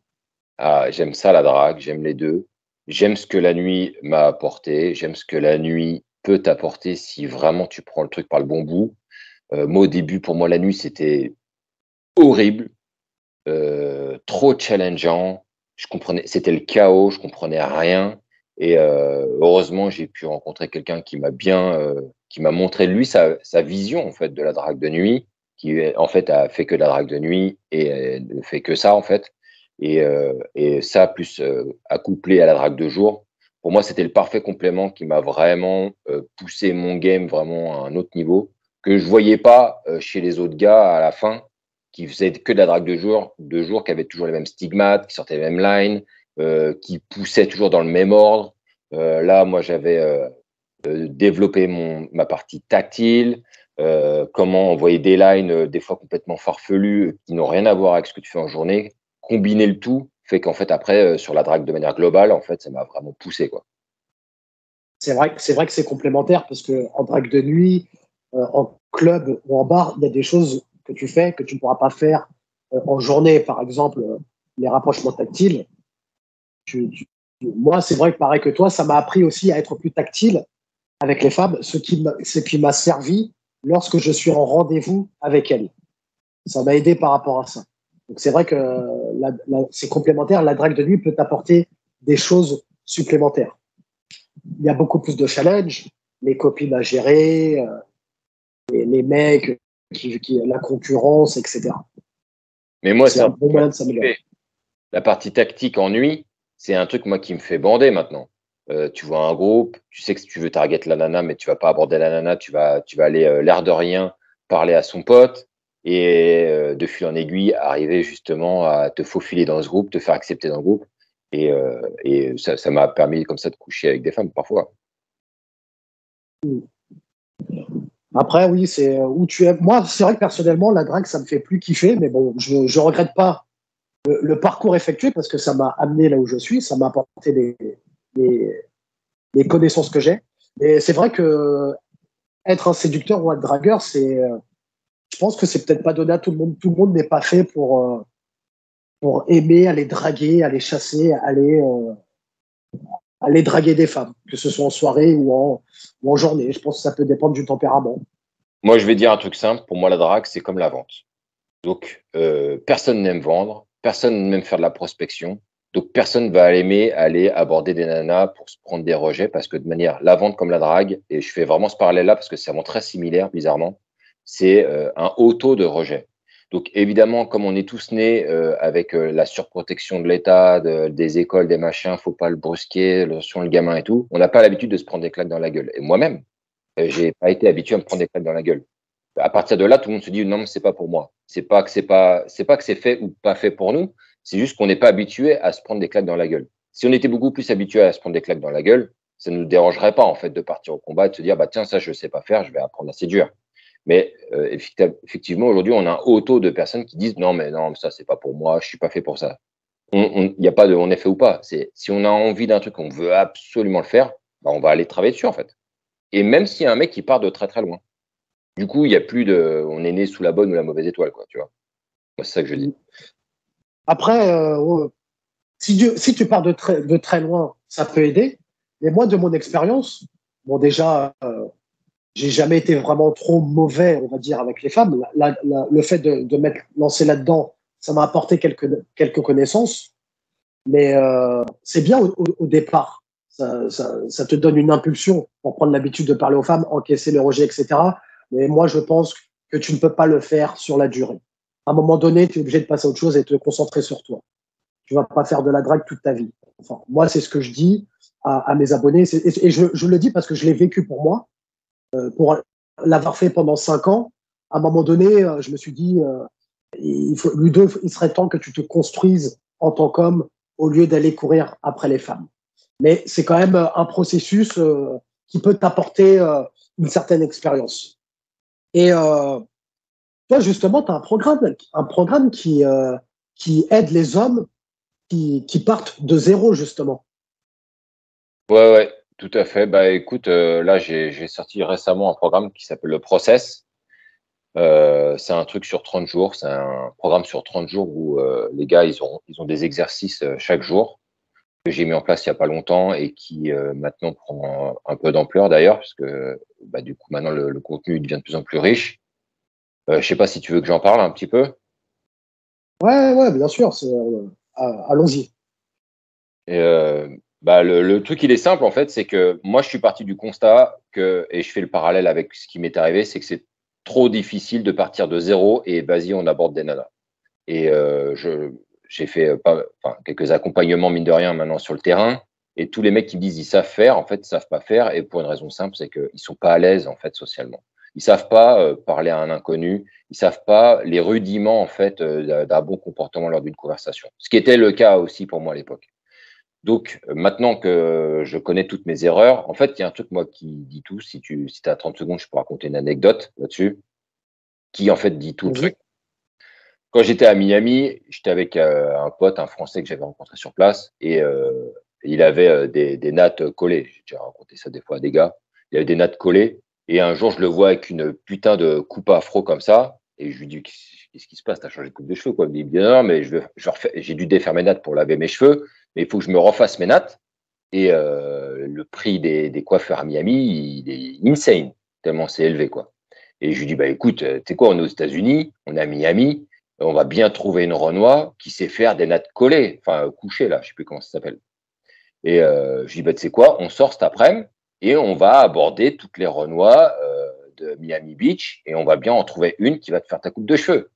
Ah, j'aime ça, la drague, j'aime les deux. J'aime ce que la nuit m'a apporté. J'aime ce que la nuit peut t'apporter si vraiment tu prends le truc par le bon bout. Moi, au début, pour moi, la nuit, c'était horrible, trop challengeant. C'était le chaos, je comprenais rien. Et heureusement, j'ai pu rencontrer quelqu'un qui m'a montré lui sa vision en fait de la drague de nuit, qui en fait a fait que de la drague de nuit et ne fait que ça en fait. Et ça plus accouplé à la drague de jour, pour moi, c'était le parfait complément qui m'a vraiment poussé mon game vraiment à un autre niveau que je voyais pas chez les autres gars à la fin qui faisaient que de la drague de jour, qui avaient toujours les mêmes stigmates, qui sortaient les mêmes lines, qui poussaient toujours dans le même ordre. Là, moi, j'avais développé ma partie tactile, comment envoyer des lines des fois complètement farfelues, qui n'ont rien à voir avec ce que tu fais en journée. Combiner le tout fait qu'en fait, après, sur la drague de manière globale, en fait, ça m'a vraiment poussé, quoi. C'est vrai que c'est complémentaire parce que en drague de nuit, en club ou en bar, il y a des choses que tu fais que tu ne pourras pas faire en journée. Par exemple, les rapprochements tactiles. Moi, c'est vrai que pareil que toi, ça m'a appris aussi à être plus tactile avec les femmes, ce qui m'a servi lorsque je suis en rendez-vous avec elles. Ça m'a aidé par rapport à ça. Donc c'est vrai que c'est complémentaire. La drague de nuit peut t'apporter des choses supplémentaires. Il y a beaucoup plus de challenges, les copines à gérer, les mecs, la concurrence, etc. Mais Donc moi, c'est c'est un un bon truc moyen de s'améliorer. la partie tactique en nuit, c'est un truc, moi, qui me fait bander maintenant. Tu vois un groupe, tu sais que si tu veux target la nana, mais tu vas pas aborder la nana, tu vas aller, l'air de rien, parler à son pote et de fil en aiguille, arriver justement à te faufiler dans ce groupe, te faire accepter dans le groupe. Et ça m'a permis comme ça de coucher avec des femmes parfois. Après, oui, c'est où tu es. Moi, c'est vrai que personnellement, la drague, ça me fait plus kiffer, mais bon, je regrette pas le parcours effectué parce que ça m'a amené là où je suis, ça m'a apporté les, les connaissances que j'ai. Et c'est vrai que être un séducteur ou un dragueur, je pense que c'est peut-être pas donné à tout le monde. Tout le monde n'est pas fait pour aimer, aller draguer, aller chasser, aller draguer des femmes, que ce soit en soirée ou en journée. Je pense que ça peut dépendre du tempérament. Moi, je vais dire un truc simple. Pour moi, la drague, c'est comme la vente. Donc, personne n'aime vendre, personne n'aime faire de la prospection. Donc, personne va aimer aller aborder des nanas pour se prendre des rejets parce que de manière, la vente comme la drague, et je fais vraiment ce parallèle-là parce que c'est vraiment très similaire, bizarrement, c'est un haut taux de rejet. Donc, évidemment, comme on est tous nés avec la surprotection de l'État, des écoles, des machins, faut pas le brusquer, sur le gamin et tout, on n'a pas l'habitude de se prendre des claques dans la gueule. Et moi-même, j'ai pas été habitué à me prendre des claques dans la gueule. À partir de là, tout le monde se dit non, mais c'est pas pour moi. C'est pas que c'est fait ou pas fait pour nous. C'est juste qu'on n'est pas habitué à se prendre des claques dans la gueule. Si on était beaucoup plus habitué à se prendre des claques dans la gueule, ça ne nous dérangerait pas en fait de partir au combat et de se dire bah tiens ça je sais pas faire, je vais apprendre à séduire. Mais effectivement aujourd'hui on a un haut taux de personnes qui disent non mais non ça c'est pas pour moi, je suis pas fait pour ça. Il n'y a pas de on est fait ou pas. C'est si on a envie d'un truc, on veut absolument le faire, bah, on va aller travailler dessus en fait. Et même s'il y a un mec qui part de très très loin. Du coup, il y a plus de on est né sous la bonne ou la mauvaise étoile, quoi, tu vois. Moi, c'est ça que je dis. Après, si tu pars de très loin, ça peut aider. Mais moi, de mon expérience, bon, déjà, j'ai jamais été vraiment trop mauvais, on va dire, avec les femmes. Le fait de m'être lancé là-dedans, ça m'a apporté quelques connaissances. Mais c'est bien au départ. Ça te donne une impulsion pour prendre l'habitude de parler aux femmes, encaisser le rejet, etc. Mais moi, je pense que tu ne peux pas le faire sur la durée. À un moment donné, tu es obligé de passer à autre chose et te concentrer sur toi. Tu vas pas faire de la drague toute ta vie. Enfin, moi, c'est ce que je dis à mes abonnés. Et je le dis parce que je l'ai vécu pour moi. Pour l'avoir fait pendant 5 ans, à un moment donné, je me suis dit, Ludo, il serait temps que tu te construises en tant qu'homme au lieu d'aller courir après les femmes. Mais c'est quand même un processus qui peut t'apporter une certaine expérience. Et toi, justement, tu as un programme qui aide les hommes qui partent de zéro, justement. Ouais, ouais, tout à fait. Bah, écoute, là, j'ai sorti récemment un programme qui s'appelle le Process. C'est un truc sur 30 jours. C'est un programme sur 30 jours où les gars, ils ont des exercices chaque jour que j'ai mis en place il y a pas longtemps et qui maintenant prend un peu d'ampleur d'ailleurs, parce que bah, du coup, maintenant, le contenu devient de plus en plus riche. Je sais pas si tu veux que j'en parle un petit peu. Ouais, ouais, bien sûr. Allons-y. Et bah, le truc, il est simple, en fait, c'est que moi, je suis parti du constat que, et je fais le parallèle avec ce qui m'est arrivé, c'est que c'est trop difficile de partir de zéro et vas-y, on aborde des nanas. Et j'ai fait enfin, quelques accompagnements, mine de rien, maintenant sur le terrain. Et tous les mecs qui me disent ils savent faire, en fait, ils savent pas faire. Et pour une raison simple, c'est qu'ils sont pas à l'aise, en fait, socialement. Ils savent pas parler à un inconnu. Ils savent pas les rudiments, en fait, d'un bon comportement lors d'une conversation. Ce qui était le cas aussi pour moi à l'époque. Donc, maintenant que je connais toutes mes erreurs, en fait, il y a un truc, moi, qui dit tout. Si tu as 30 secondes, je peux raconter une anecdote là-dessus, qui, en fait, dit tout le truc. Vas-y. Quand j'étais à Miami, j'étais avec un pote, un Français que j'avais rencontré sur place, et il avait des nattes collées. J'ai déjà raconté ça des fois à des gars. Il avait des nattes collées, et un jour, je le vois avec une putain de coupe afro comme ça, et je lui dis, qu'est-ce qui se passe? T'as changé de coupe de cheveux, quoi. Il me dit, non, mais j'ai dû défaire mes nattes pour laver mes cheveux, mais il faut que je me refasse mes nattes. Et le prix des coiffeurs à Miami, il est insane, tellement c'est élevé, quoi. Et je lui dis, bah écoute, tu sais quoi, on est aux États-Unis, on est à Miami, on va bien trouver une Renoir qui sait faire des nattes collées, enfin couchées, là, je sais plus comment ça s'appelle. Et je lui dis, bah tu sais quoi, on sort cet après-midi et on va aborder toutes les Renois de Miami Beach et on va bien en trouver une qui va te faire ta coupe de cheveux.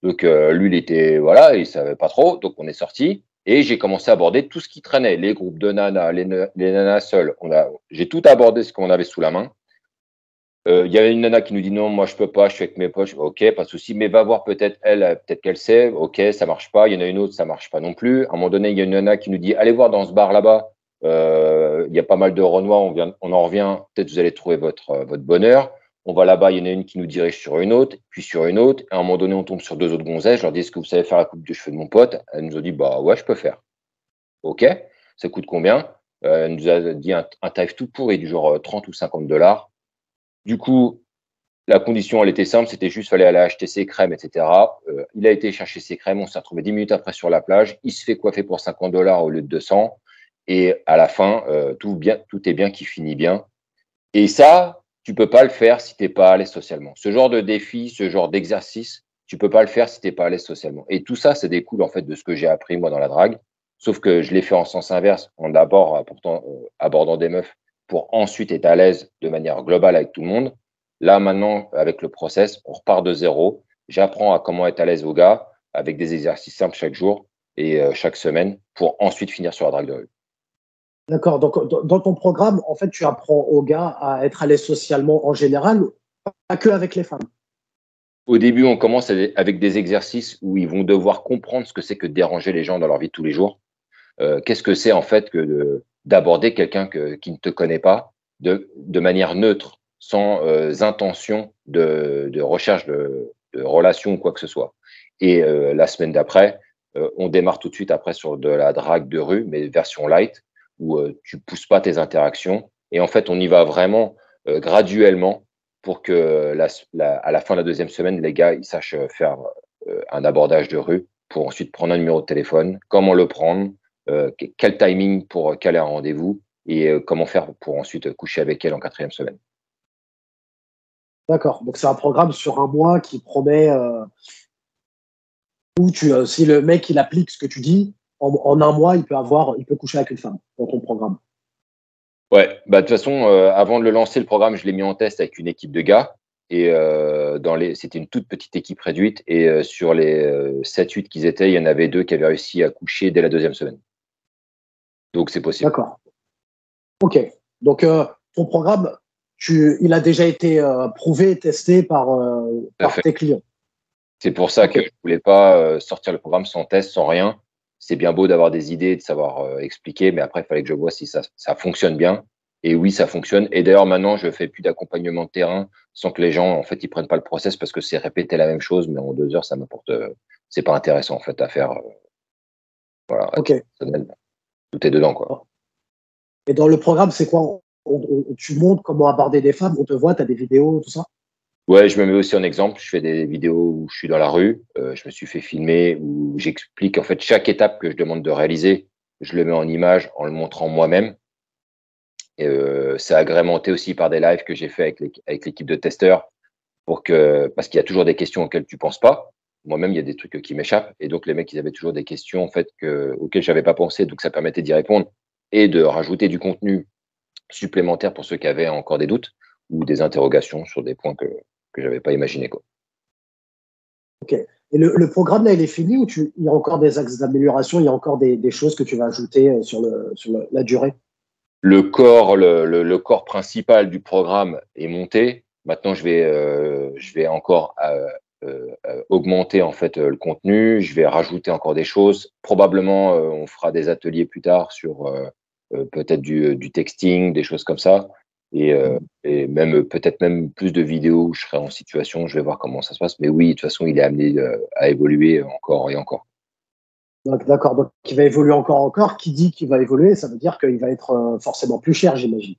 Donc lui, il était, voilà, il savait pas trop, donc on est sorti. Et j'ai commencé à aborder tout ce qui traînait, les groupes de nanas, les nanas seules. J'ai tout abordé ce qu'on avait sous la main. Il y avait une nana qui nous dit non, moi je peux pas, je suis avec mes poches. Ok, pas de souci, mais va voir peut-être elle, peut-être qu'elle sait. Ok, ça marche pas. Il y en a une autre, ça marche pas non plus. À un moment donné, il y a une nana qui nous dit allez voir dans ce bar là-bas. Il y a pas mal de Renois, on en revient. Peut-être vous allez trouver votre bonheur. On va là-bas, il y en a une qui nous dirige sur une autre, puis sur une autre. À un moment donné, on tombe sur 2 autres gonzesses. Je leur dis, est-ce que vous savez faire la coupe de cheveux de mon pote? Elle nous a dit, bah ouais, je peux faire. OK, ça coûte combien? Elle nous a dit un tarif tout pourri du genre 30 ou 50 $. Du coup, la condition, elle était simple, c'était juste fallait aller acheter ses crèmes, etc. Il a été chercher ses crèmes, on s'est retrouvé 10 minutes après sur la plage. Il se fait coiffer pour 50 $ au lieu de 200. Et à la fin, tout est bien qui finit bien. Et ça, tu peux pas le faire si tu n'es pas à l'aise socialement. Ce genre de défi, ce genre d'exercice, tu peux pas le faire si tu n'es pas à l'aise socialement. Et tout ça, ça découle en fait de ce que j'ai appris moi dans la drague. Sauf que je l'ai fait en sens inverse, en d'abord abordant des meufs pour ensuite être à l'aise de manière globale avec tout le monde. Là, maintenant, avec le process, on repart de zéro. J'apprends à comment être à l'aise aux gars avec des exercices simples chaque jour et chaque semaine pour ensuite finir sur la drague de rue. D'accord. Donc, dans ton programme, en fait, tu apprends aux gars à être à l'aise socialement en général, pas que avec les femmes. Au début, on commence avec des exercices où ils vont devoir comprendre ce que c'est que de déranger les gens dans leur vie de tous les jours. Qu'est-ce que c'est en fait que d'aborder quelqu'un qui ne te connaît pas de manière neutre, sans intention de recherche de relation ou quoi que ce soit. Et la semaine d'après, on démarre tout de suite après sur de la drague de rue, mais version light, où tu pousses pas tes interactions. Et en fait, on y va vraiment graduellement pour que à la fin de la deuxième semaine, les gars ils sachent faire un abordage de rue pour ensuite prendre un numéro de téléphone, comment le prendre, quel timing pour caler un rendez-vous et comment faire pour ensuite coucher avec elle en 4e semaine. D'accord. Donc, c'est un programme sur un mois qui promet où si le mec il applique ce que tu dis, en un mois, il peut coucher avec une femme dans ton programme. Ouais, bah, de toute façon, avant de le lancer, le programme, je l'ai mis en test avec une équipe de gars. Et c'était une toute petite équipe réduite. Et sur les 7-8 qu'ils étaient, il y en avait 2 qui avaient réussi à coucher dès la 2e semaine. Donc, c'est possible. D'accord. OK. Donc, ton programme, il a déjà été prouvé et testé par tes clients. C'est pour ça que je ne voulais pas sortir le programme sans test, sans rien. C'est bien beau d'avoir des idées, de savoir expliquer, mais après, il fallait que je vois si ça fonctionne bien. Et oui, ça fonctionne. Et d'ailleurs, maintenant, je fais plus d'accompagnement de terrain sans que les gens, en fait, ils prennent pas le process parce que c'est répéter la même chose, mais en 2 heures, ça m'apporte. C'est pas intéressant, en fait, à faire. Voilà. OK. Tout est dedans, quoi. Et dans le programme, c'est quoi? Tu montres comment aborder des femmes, on te voit, tu as des vidéos, tout ça? Ouais, je me mets aussi en exemple. Je fais des vidéos où je suis dans la rue. Je me suis fait filmer où j'explique en fait chaque étape que je demande de réaliser. Je le mets en image en le montrant moi-même. Et c'est agrémenté aussi par des lives que j'ai fait avec l'équipe de testeurs parce qu'il y a toujours des questions auxquelles tu penses pas. Moi-même, il y a des trucs qui m'échappent. Et donc, les mecs, ils avaient toujours des questions en fait auxquelles j'avais pas pensé. Donc, ça permettait d'y répondre et de rajouter du contenu supplémentaire pour ceux qui avaient encore des doutes ou des interrogations sur des points que j'avais pas imaginé, quoi. OK. Et le programme, là, il est fini ou il y a encore des axes d'amélioration, il y a encore des choses que tu vas ajouter sur la durée? Le corps principal du programme est monté. Maintenant, je vais encore augmenter en fait le contenu. Je vais rajouter encore des choses. Probablement, on fera des ateliers plus tard sur peut-être du texting, des choses comme ça. Et même peut-être même plus de vidéos où je serai en situation. Je vais voir comment ça se passe. Mais oui, de toute façon, il est amené à évoluer encore et encore. Donc, d'accord. Donc, il va évoluer encore. Qui dit qu'il va évoluer, ça veut dire qu'il va être forcément plus cher, j'imagine.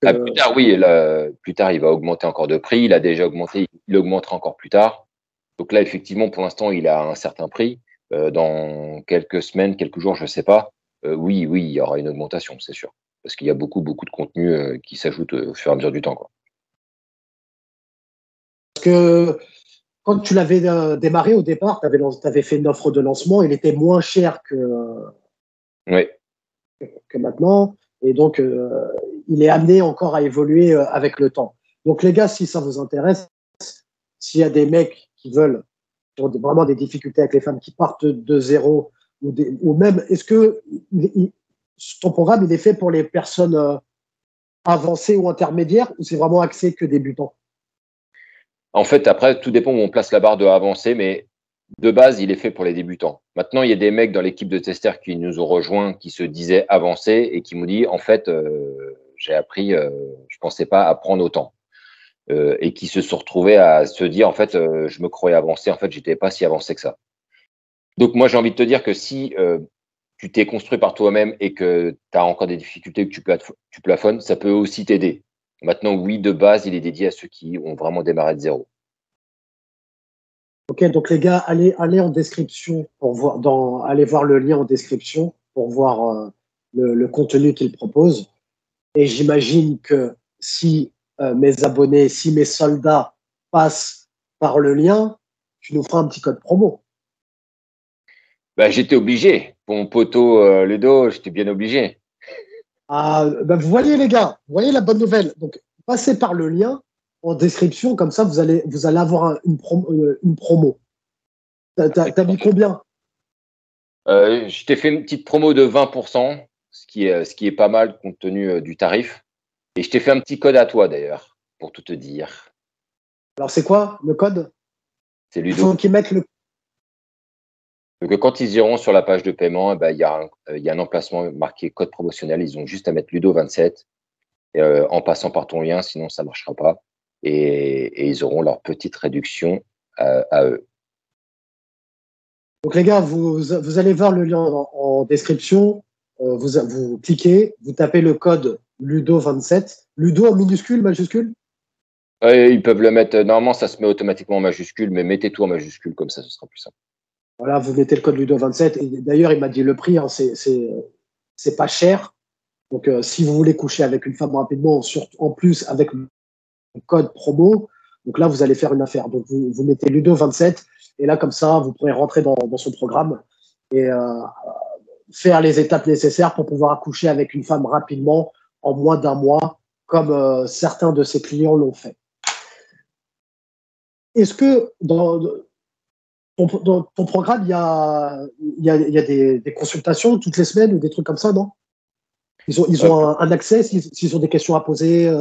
Plus tard, oui. Là, plus tard, il va augmenter encore de prix. Il a déjà augmenté. Il augmentera encore plus tard. Donc là, effectivement, pour l'instant, il a un certain prix. Dans quelques semaines, quelques jours, je ne sais pas. Oui, il y aura une augmentation, c'est sûr. Parce qu'il y a beaucoup de contenu qui s'ajoute au fur et à mesure du temps, quoi. Parce que quand tu l'avais démarré au départ, tu avais fait une offre de lancement, il était moins cher Oui. que maintenant. Et donc, il est amené encore à évoluer avec le temps. Donc, les gars, si ça vous intéresse, s'il y a des mecs qui veulent, qui ont vraiment des difficultés avec les femmes, qui partent de zéro, ou même, est-ce que ton programme, il est fait pour les personnes avancées ou intermédiaires, ou c'est vraiment axé que débutants? En fait, après, tout dépend où on place la barre de avancée, mais de base, il est fait pour les débutants. Maintenant, il y a des mecs dans l'équipe de testeurs qui nous ont rejoints, qui se disaient avancés et qui m'ont dit, en fait, j'ai appris, je pensais pas apprendre autant. et qui se sont retrouvés à se dire, en fait, je me croyais avancé, en fait, j'étais pas si avancé que ça. Donc moi, j'ai envie de te dire que si tu t'es construit par toi-même et que tu as encore des difficultés, que tu plafonnes, ça peut aussi t'aider. Maintenant, oui, de base, il est dédié à ceux qui ont vraiment démarré de zéro. Ok, donc les gars, allez en description pour voir, allez voir le lien en description pour voir le contenu qu'il propose. Et j'imagine que si mes abonnés, si mes soldats passent par le lien, tu nous feras un petit code promo. Bah, j'étais obligé. Pour mon poteau Ludo, j'étais bien obligé. Ah, ben vous voyez les gars, vous voyez la bonne nouvelle. Donc, passez par le lien en description, comme ça vous allez avoir une promo. T'as mis combien? Je t'ai fait une petite promo de 20%, ce qui est pas mal compte tenu du tarif. Et je t'ai fait un petit code à toi d'ailleurs, pour tout te dire. Alors, c'est quoi le code? C'est Il Ludo. faut qu'ils mettent le. Donc, quand ils iront sur la page de paiement, eh ben, il y a un emplacement marqué code promotionnel. Ils ont juste à mettre Ludo27 en passant par ton lien, sinon ça ne marchera pas. Et ils auront leur petite réduction à eux. Donc, les gars, vous allez voir le lien en description. Vous cliquez, vous tapez le code Ludo27. Ludo en minuscule, majuscule? Ils peuvent le mettre, normalement, ça se met automatiquement en majuscule, mais mettez tout en majuscule, comme ça, ce sera plus simple. Voilà, vous mettez le code Ludo27. Et d'ailleurs, il m'a dit le prix, hein, c'est pas cher. Donc, si vous voulez coucher avec une femme rapidement, en plus avec le code promo, donc là, vous allez faire une affaire. Donc, vous mettez Ludo27 et là, comme ça, vous pourrez rentrer dans son programme et faire les étapes nécessaires pour pouvoir accoucher avec une femme rapidement en moins d'un mois, comme certains de ses clients l'ont fait. Est-ce que dans ton programme, il y a des consultations toutes les semaines ou des trucs comme ça, non? Ils ont un accès s'ils ont des questions à poser.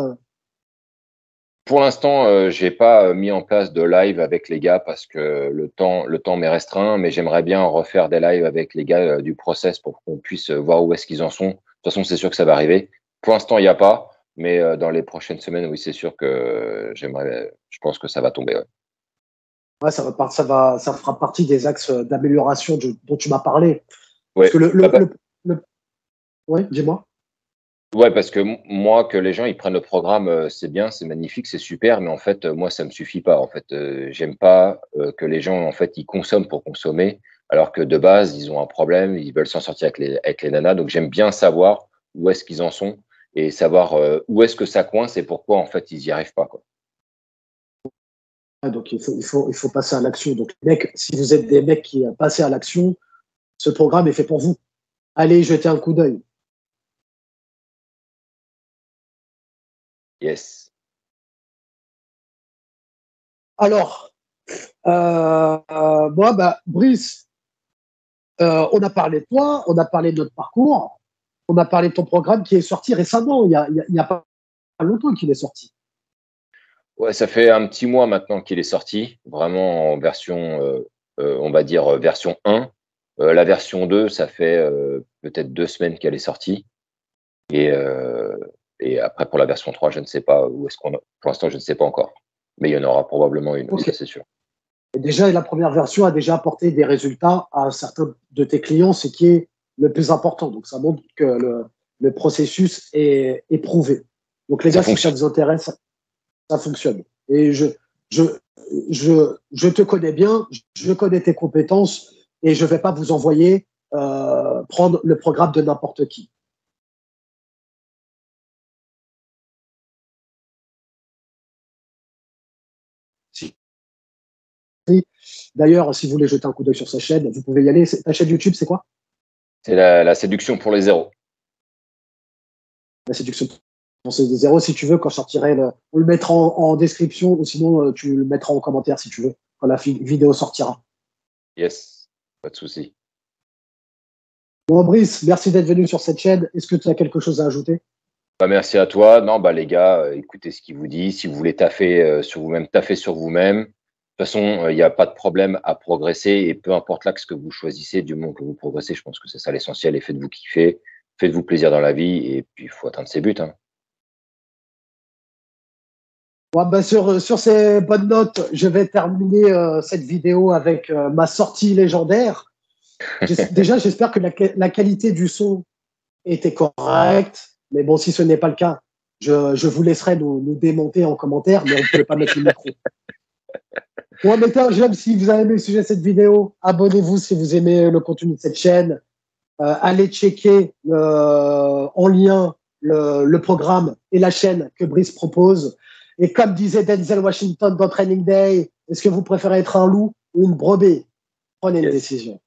Pour l'instant, j'ai pas mis en place de live avec les gars parce que le temps m'est restreint, mais j'aimerais bien refaire des lives avec les gars du process pour qu'on puisse voir où est-ce qu'ils en sont. De toute façon, c'est sûr que ça va arriver. Pour l'instant, il n'y a pas, mais dans les prochaines semaines, oui, c'est sûr que je pense que ça va tomber. Ouais. Ouais, ça fera partie des axes d'amélioration dont tu m'as parlé. Parce Ouais. que Ah bah, ouais, dis-moi. ouais, parce que moi, que les gens ils prennent le programme, c'est bien, c'est magnifique, c'est super, mais en fait, moi, ça me suffit pas. En fait, j'aime pas que les gens, en fait, ils consomment pour consommer, alors que de base, ils ont un problème, ils veulent s'en sortir avec les nanas. Donc, j'aime bien savoir où est-ce qu'ils en sont et savoir où est-ce que ça coince et pourquoi, en fait, ils y arrivent pas, quoi. Ouais, donc il faut passer à l'action. Donc, les mecs, si vous êtes des mecs qui passent à l'action, ce programme est fait pour vous. Allez jeter un coup d'œil. Yes. Alors, moi, bah, Brice, on a parlé de toi, on a parlé de notre parcours, on a parlé de ton programme qui est sorti récemment. Il y a pas longtemps qu'il est sorti. Ouais, ça fait un petit mois maintenant qu'il est sorti, vraiment en version, on va dire version 1. La version 2, ça fait peut-être 2 semaines qu'elle est sortie. Et, euh, et après, pour la version 3, je ne sais pas où est-ce qu'on a. Pour l'instant, je ne sais pas encore. Mais il y en aura probablement une, oui, Ok. ça c'est sûr. Et déjà, la première version a déjà apporté des résultats à certains de tes clients, ce qui est le plus important. Donc, ça montre que le processus est prouvé. Donc, les Ça gars, si ça fonctionne. vous intéresse, ça fonctionne. Et je, je te connais bien, je connais tes compétences et je ne vais pas vous envoyer prendre le programme de n'importe qui. Si- D'ailleurs, si vous voulez jeter un coup d'œil sur sa chaîne, vous pouvez y aller. Ta chaîne YouTube, c'est quoi? C'est la séduction pour les zéros. La séduction. C'est des zéros, si tu veux, quand je sortirai, on le mettra en description ou sinon tu le mettras en commentaire si tu veux, quand la vidéo sortira. Yes, pas de souci. Bon, Brice, merci d'être venu sur cette chaîne. Est-ce que tu as quelque chose à ajouter? Bah, merci à toi. Non, bah, les gars, écoutez ce qu'il vous dit. Si vous voulez taffer sur vous-même, taffez sur vous-même. De toute façon, il n'y a pas de problème à progresser et peu importe l'axe que vous choisissez, du moment que vous progressez, je pense que c'est ça l'essentiel. Et faites-vous kiffer, faites-vous plaisir dans la vie et puis il faut atteindre ses buts, hein. Ouais, bah sur ces bonnes notes, je vais terminer cette vidéo avec ma sortie légendaire. Déjà, j'espère que la qualité du son était correcte, mais bon, si ce n'est pas le cas, je vous laisserai nous démonter en commentaire, mais on ne pouvait pas mettre le micro. Bon, mettez un j'aime si vous avez aimé le sujet de cette vidéo. Abonnez-vous si vous aimez le contenu de cette chaîne. Allez checker en lien le programme et la chaîne que Brice propose. Et comme disait Denzel Washington dans Training Day, est-ce que vous préférez être un loup ou une brebis? Prenez une décision.